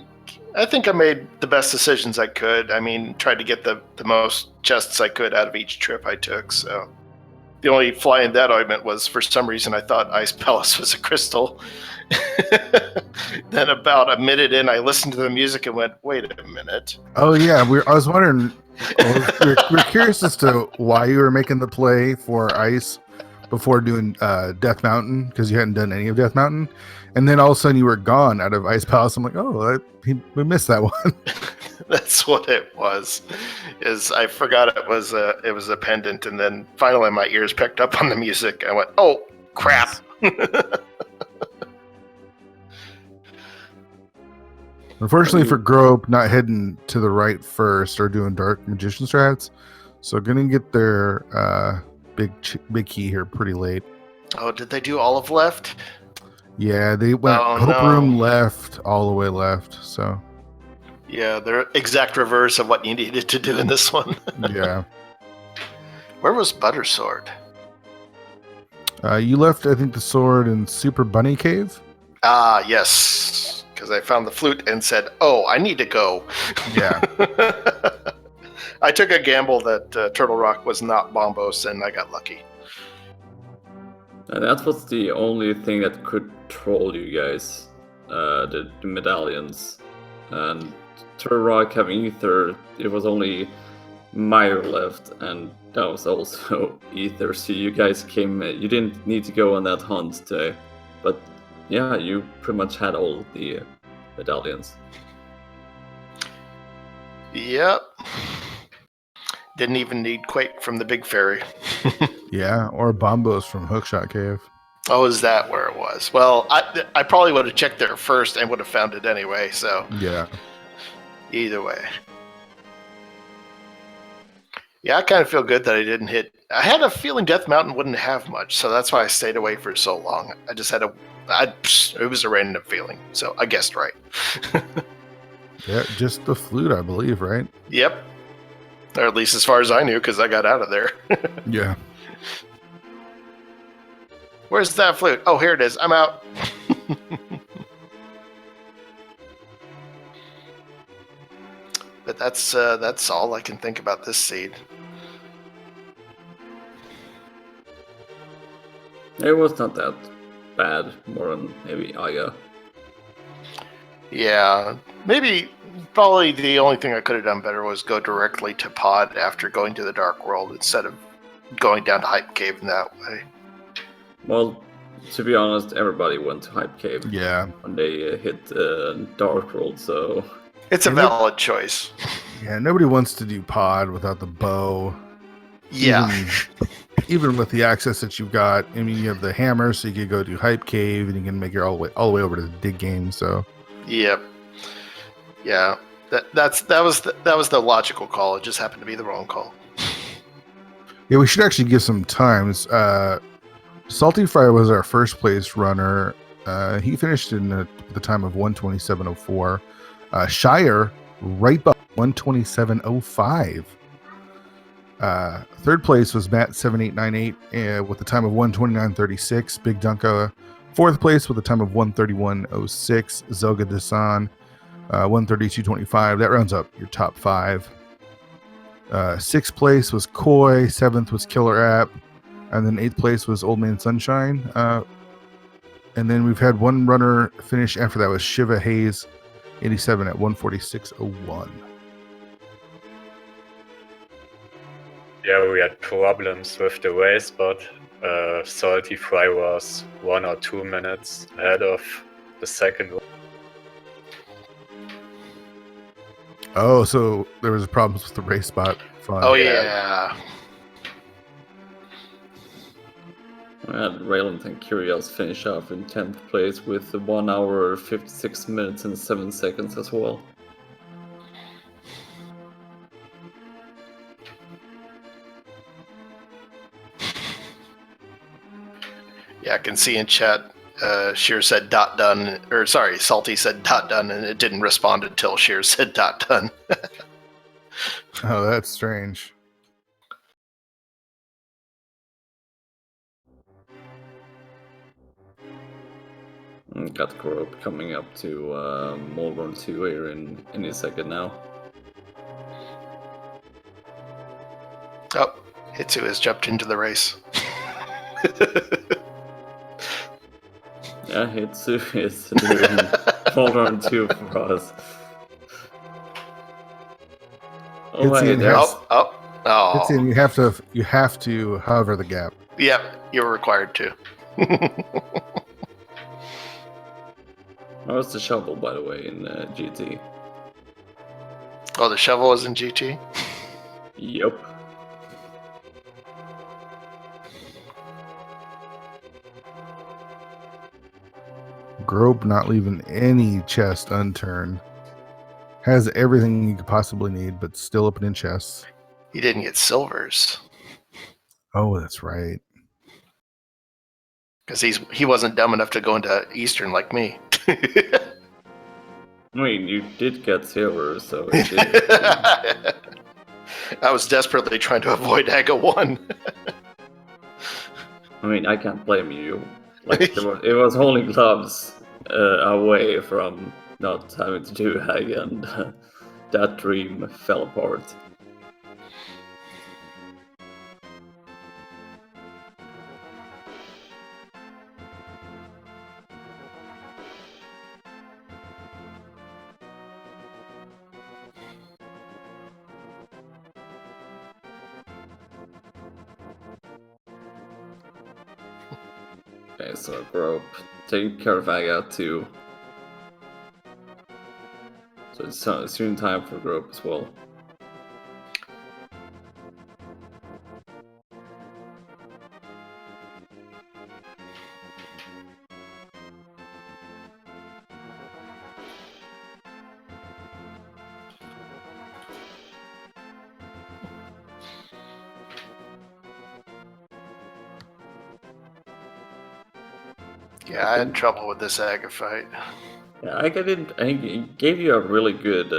I made the best decisions I could. I mean, tried to get the most chests I could out of each trip I took. So the only fly in that ointment was, for some reason, I thought Ice Palace was a crystal. Then about a minute in, I listened to the music and went, "Wait a minute." Oh yeah, I was wondering. We're curious as to why you were making the play for Ice before doing Death Mountain, because you hadn't done any of Death Mountain, and then all of a sudden you were gone out of Ice Palace. I'm like, oh, we missed that one. That's what it was. Is I forgot it was a pendant, and then finally my ears picked up on the music. I went, "Oh crap!" Unfortunately for Grope, not heading to the right first or doing Dark Magician strats, so gonna get their big key here pretty late. Oh, did they do all of left? Yeah, they went Hope Room left, all the way left. So yeah, they're exact reverse of what you needed to do in this one. Yeah. Where was Butter Sword? You left, I think, the sword in Super Bunny Cave. Ah, yes, because I found the flute and said, "Oh, I need to go." Yeah. I took a gamble that Turtle Rock was not Bombos, and I got lucky. And that was the only thing that could troll you guys, the medallions. And Turtle Rock having Ether, it was only Meyer left, and that was also Ether. So you guys you didn't need to go on that hunt today. But yeah, you pretty much had all the medallions. Yep. Didn't even need Quake from the Big Fairy. Yeah, or Bombos from Hookshot Cave. Oh, is that where it was? Well, I probably would have checked there first and would have found it anyway, so... Yeah. Either way. Yeah, I kind of feel good that I didn't hit... I had a feeling Death Mountain wouldn't have much, so that's why I stayed away for so long. I just had it was a random feeling, so I guessed right. Yeah, just the flute, I believe, right? Yep. Or at least as far as I knew, because I got out of there. Yeah. Where's that flute? Oh, here it is. I'm out. But that's all I can think about this seed. It was not that bad, more than maybe Aya. Yeah, probably the only thing I could have done better was go directly to Pod after going to the Dark World instead of going down to Hype Cave in that way. Well, to be honest, everybody went to Hype Cave. Yeah. When they hit Dark World, so... It's a valid choice. Yeah, nobody wants to do Pod without the bow. Yeah. Even with the access that you've got, I mean, you have the hammer, so you could go to Hype Cave, and you can make it all the way over to the Dig Game. So, yep, yeah, that was the logical call. It just happened to be the wrong call. Yeah, we should actually give some times. Salty Fry was our first place runner. He finished in the time of 1:27:04. Shire right by 1:27:05. Third place was Matt 7898 with the time of 1:29:36. Big Dunka. Fourth place with a time of 1:31:06. Zelga Desan 1:32:25. That rounds up your top five. Sixth place was Koi. Seventh was Killer App, and then eighth place was Old Man Sunshine. And then we've had one runner finish after that was Shiva Hayes 87 at 1:46:01. Yeah, we had problems with the race, but Salty Fry was 1 or 2 minutes ahead of the second one. Oh, so there was problems with the race spot. Fun. Oh Yeah. yeah. We had Rayland and Curios finish off in 10th place with 1 hour, 56 minutes, and 7 seconds as well. Yeah, I can see in chat. Sheer said dot done, or sorry, Salty said dot done, and it didn't respond until Sheer said dot done. Oh, that's strange. Got Grove coming up to Molborn 2 here in any second now. Oh, Hitsu has jumped into the race. Yeah, Hitsu is doing Molborn 2 for us. Oh Hitsu wait, and there's... Oh. It's in. You have to hover the gap. Yep, you're required to. Where's the shovel, by the way, in GT? Oh, the shovel is in GT? Yep. Grope not leaving any chest unturned. Has everything you could possibly need, but still opening chests. He didn't get silvers. Oh, that's right. Because he wasn't dumb enough to go into Eastern like me. I mean, you did get silver, so it did. I was desperately trying to avoid AGA 1. I mean, I can't blame you. Like, it was only gloves away from not having to do Hag, and that dream fell apart. Okay, so Grope, take care of Aga too. So it's soon time for Grope as well. Yeah, I had trouble with this AGA fight. Yeah, I gave you a really good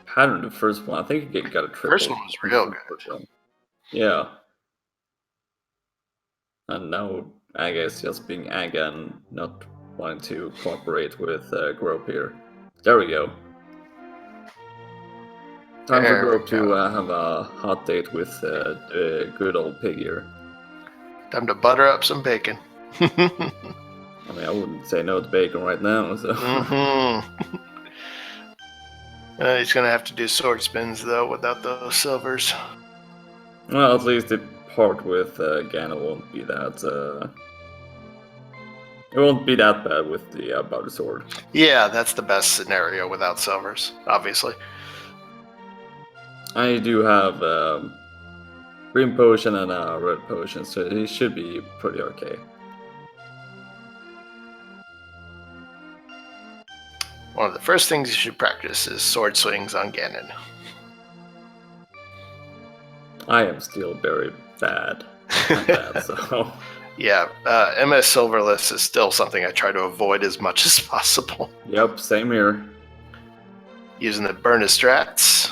pattern the first one. I think you got a triple. First one was real good. Yeah. And now Aga is just being Aga and not wanting to cooperate with Grope here. There we go. Time for There we Grope to go. have a hot date with good old pig here. Time to butter up some bacon. I mean, I wouldn't say no to bacon right now, so... Mm-hmm. He's going to have to do sword spins, though, without those silvers. Well, at least the part with Gana won't be that... It won't be that bad with the butter sword. Yeah, that's the best scenario without silvers, obviously. I do have green potion and a red potion, so it should be pretty okay. One of the first things you should practice is sword swings on Ganon. I am still very bad at that, so... Yeah, MS Silverless is still something I try to avoid as much as possible. Yep, same here. Using the burn strats.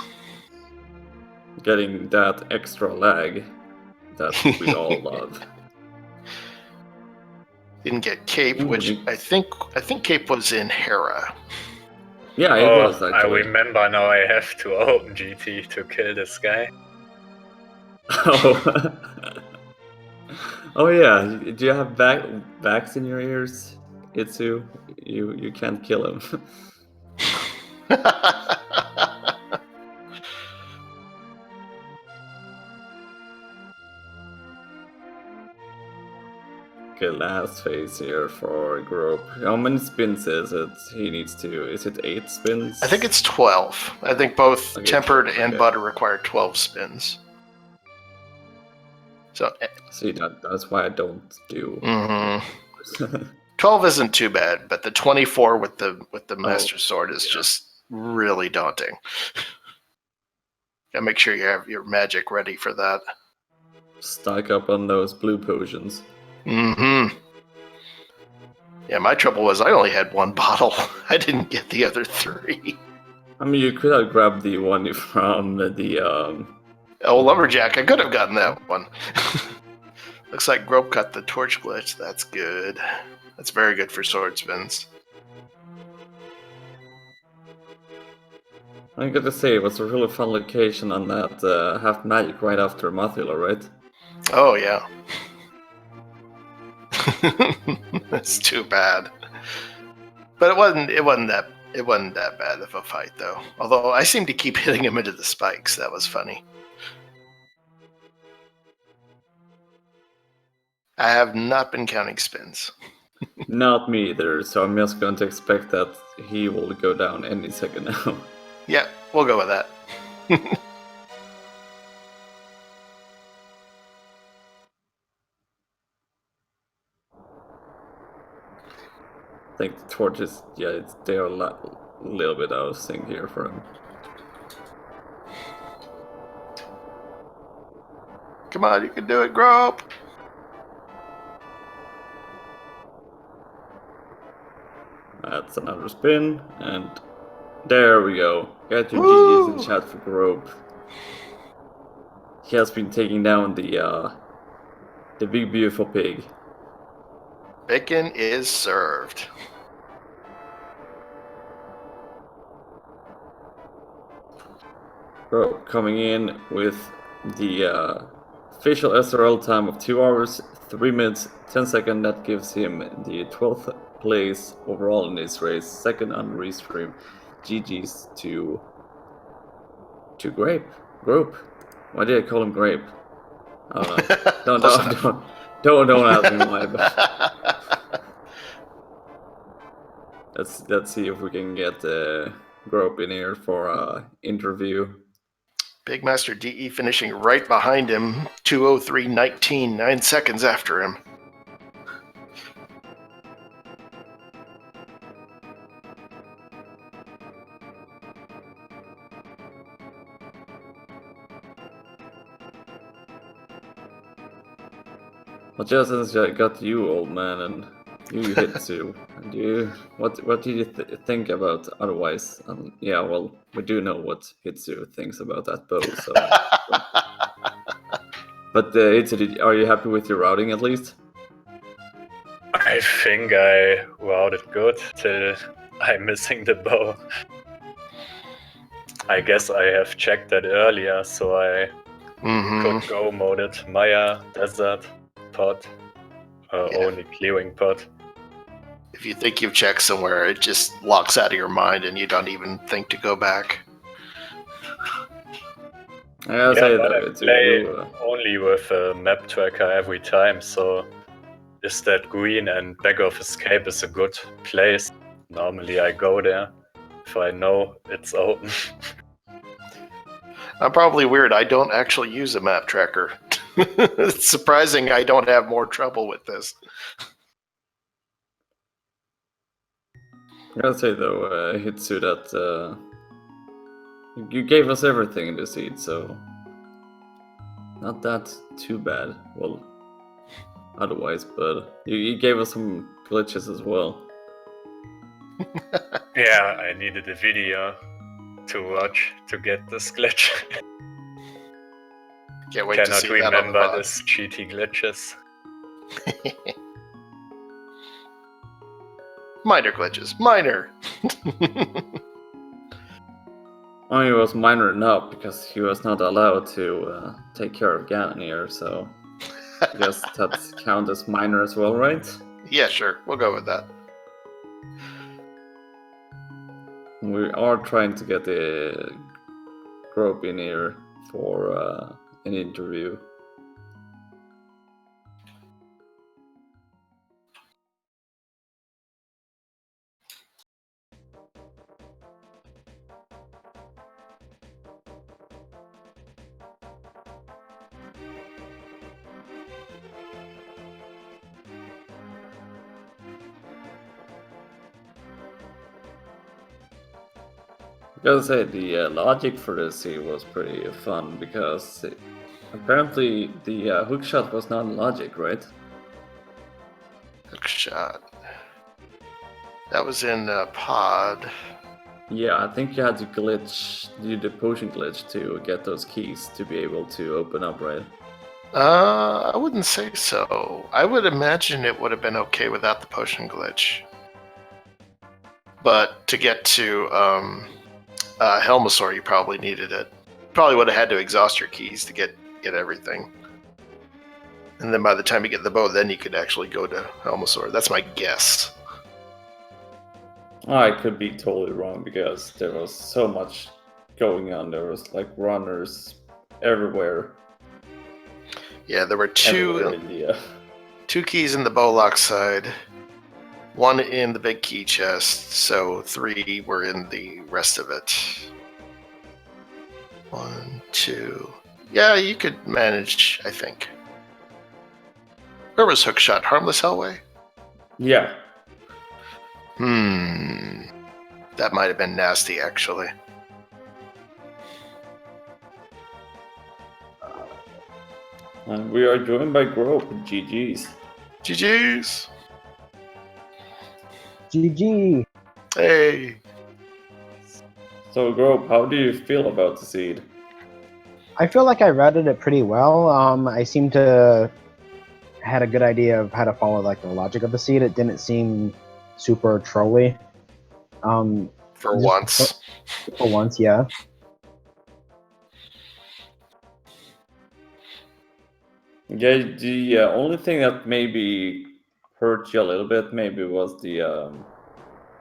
Getting that extra lag that we all love. Didn't get Cape, which I think Cape was in Hera. Yeah, it was I actually. remember now I have to open GT to kill this guy. Oh. Oh yeah, do you have backs in your ears, Itsu? You can't kill him. like a last phase here for Grope. How many spins is it? He needs to. Is it 8 spins? I think it's 12. I think both Okay, tempered and okay. butter require 12 spins. So See, that's why I don't do. 12 isn't too bad, but the 24 with the Master Sword is yeah. just really daunting. Gotta make sure you have your magic ready for that. Stock up on those blue potions. Mm-hmm. Yeah, my trouble was I only had 1 bottle. I didn't get the other 3. I mean, you could have grabbed the one from the Oh, Lumberjack, I could have gotten that one. Looks like Grope cut the torch glitch. That's good. That's very good for sword spins. I gotta say, it was a really fun location on that half magic right after Mathula, right? Oh yeah. That's too bad. But it wasn't that bad of a fight though. Although I seemed to keep hitting him into the spikes. That was funny. I have not been counting spins. Not me either, so I'm just going to expect that he will go down any second now. Yeah, we'll go with that. I think the torches, yeah, they're a little bit out of sync here for him. Come on, you can do it, Grope. That's another spin, and there we go. Get your Woo! GGs in chat for Grope. He has been taking down the big beautiful pig. Bacon is served. Grope coming in with the official SRL time of 2 hours, 3 minutes, 10 seconds. That gives him the 12th place overall in this race, second on restream. GG's to Grope. Why did I call him Grape? Don't ask me why. But let's see if we can get Grope in here for interview. Big Master DE finishing right behind him, 2:03.19, 9 seconds after him. Well, just since I got you, old man, and you Hitsu, and what did you think about otherwise? Yeah, well, we do know what Hitsu thinks about that bow, so. But Hitsu, are you happy with your routing at least? I think I routed good till I'm missing the bow. I guess I have checked that earlier, so I could go moded Maya, Desert, Pot, only clearing Pot. If you think you've checked somewhere, it just locks out of your mind and you don't even think to go back. I gotta say but though, I it's play only with a map tracker every time, so is that green and Bag of Escape is a good place. Normally I go there if I know it's open. I'm probably weird. I don't actually use a map tracker. It's surprising I don't have more trouble with this. I gotta say though, Hitsu, that you gave us everything in the seed, so not that too bad. Well, otherwise, but you gave us some glitches as well. Yeah, I needed a video to watch to get this glitch. Can't wait to see that on the remember VOD. this cheaty glitches. Minor glitches. Minor. I mean, it was minor enough because he was not allowed to take care of Ganonir, so I guess that counts as minor as well, right? Yeah, sure. We'll go with that. We are trying to get the Grope in here for an interview. Gotta say, the logic for this here was pretty fun because apparently the hookshot was not logic, right? Hook shot. That was in pod. Yeah, I think you had to do the potion glitch to get those keys to be able to open up, right? I wouldn't say so. I would imagine it would have been okay without the potion glitch. But to get to Helmasaur, you probably needed it. Probably would have had to exhaust your keys to get everything. And then by the time you get the bow, then you could actually go to Helmasaur. That's my guess. I could be totally wrong because there was so much going on. There was like runners everywhere. Yeah, there were Everywhere in the, two keys in the bowlock side, one in the big key chest, so 3 were in the rest of it. 1, 2. Yeah, you could manage, I think. Where was Hookshot? Harmless Hellway? yeah. That might have been nasty, actually. And we are joined by Grope. GG's. GG's! GG. Hey! So, Grope, how do you feel about the seed? I feel like I routed it pretty well. I seem to had a good idea of how to follow like the logic of the seed. It didn't seem super trolly. For just once. For once, yeah. Yeah, the only thing that maybe hurt you a little bit maybe was the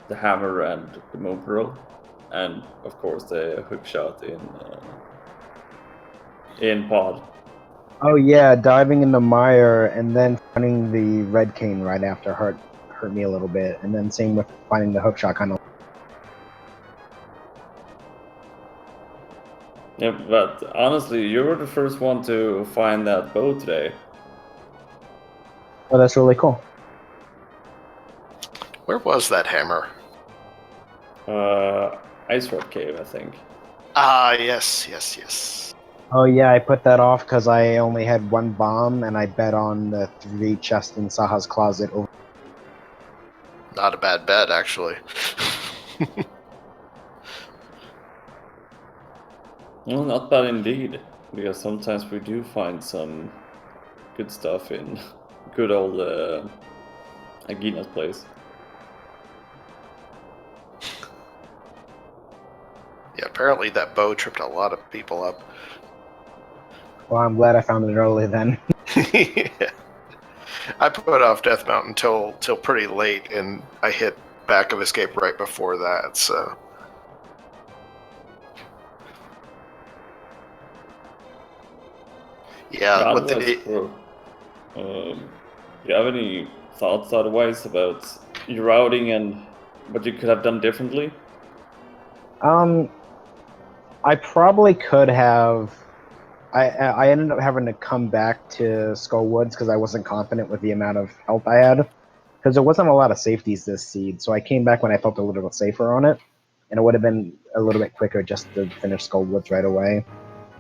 hammer and the moon pearl, and of course the hook shot in pod. Oh yeah, diving in the mire and then finding the red cane right after hurt me a little bit, and then same with finding the hookshot kind of. Yeah, but honestly, you were the first one to find that bow today. Oh, that's really cool. Where was that hammer? Ice Rock Cave, I think. Ah, yes. Oh yeah, I put that off because I only had 1 bomb, and I bet on the 3 chests in Saha's closet. Over. Not a bad bet, actually. Well, not bad indeed, because sometimes we do find some good stuff in good old Agina's place. Yeah, apparently that bow tripped a lot of people up. Well, I'm glad I found it early then. Yeah. I put off Death Mountain till pretty late, and I hit Back of Escape right before that, so... Yeah, what Otherwise, do you have any thoughts otherwise about your routing and what you could have done differently? I probably could have. I ended up having to come back to Skull Woods because I wasn't confident with the amount of health I had. Because there wasn't a lot of safeties this seed, so I came back when I felt a little bit safer on it, and it would have been a little bit quicker just to finish Skull Woods right away.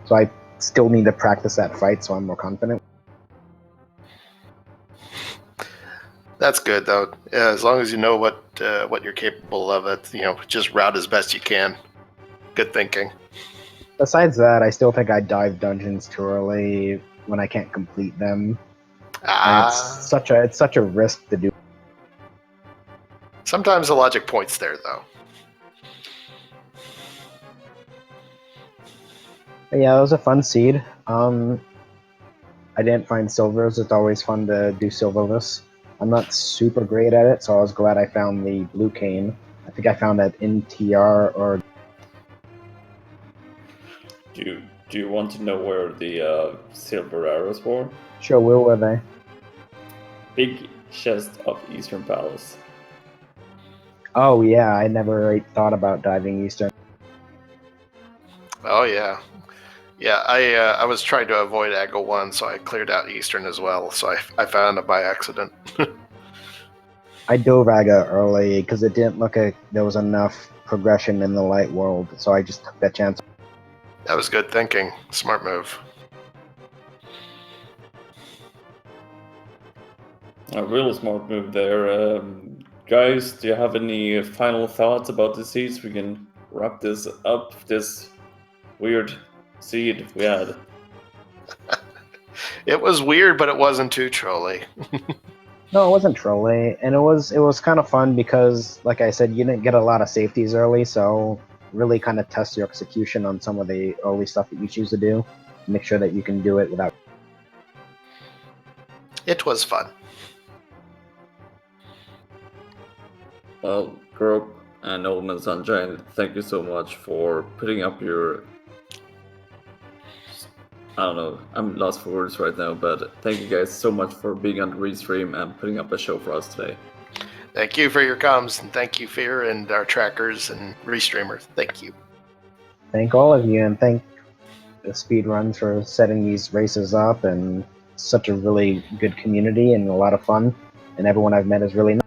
So I still need to practice that fight, so I'm more confident. That's good, though. Yeah, as long as you know what you're capable of, just route as best you can. Good thinking. Besides that, I still think I dive dungeons too early when I can't complete them. And it's such a risk to do. Sometimes the logic points there, though. But yeah, it was a fun seed. I didn't find silvers. It's always fun to do silverless. I'm not super great at it, so I was glad I found the blue cane. I think I found that in TR or... Do you want to know where the silver arrows were? Sure, where were they? Big chest of Eastern Palace. Oh yeah, I never really thought about diving Eastern. Oh, yeah. Yeah, I was trying to avoid Aggle 1, so I cleared out Eastern as well, so I found it by accident. I dove Aga early because it didn't look like there was enough progression in the light world, so I just took that chance. That was good thinking. Smart move. A really smart move there. Guys, do you have any final thoughts about the seeds? We can wrap this up, this weird seed we had. It was weird, but it wasn't too trolly. No, it wasn't trolly, and it was kind of fun because, like I said, you didn't get a lot of safeties early, so really kind of test your execution on some of the early stuff that you choose to do. Make sure that you can do it without. It was fun. Well, Grop and Old Man Sunshine, thank you so much for putting up your... I don't know, I'm lost for words right now, but thank you guys so much for being on the restream and putting up a show for us today. Thank you for your comms, and thank you, Fear, and our trackers and restreamers. Thank you. Thank all of you, and thank the speedruns for setting these races up, and such a really good community and a lot of fun, and everyone I've met is really nice.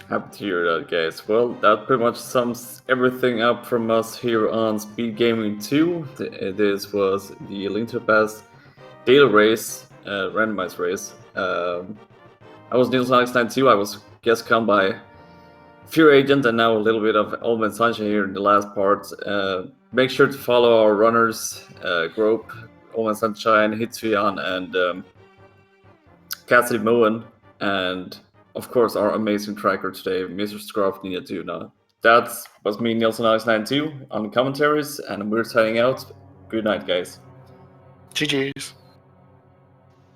Happy to hear that, guys. Well, that pretty much sums everything up from us here on Speed Gaming 2. This was the Link to the Past daily race, randomized race. I was NeilsOnyx92. I was guest come by Fear Agent and now a little bit of Old Man Sunshine here in the last part. Make sure to follow our runners, Grop, Old Man Sunshine, Hitsuyan, and Cassidy Moen, and of course our amazing tracker today, Mr. Scruff Nia Tuna. That was me, NeilsOnyx92, on the commentaries, and we're signing out. Good night, guys. GG's.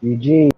GG.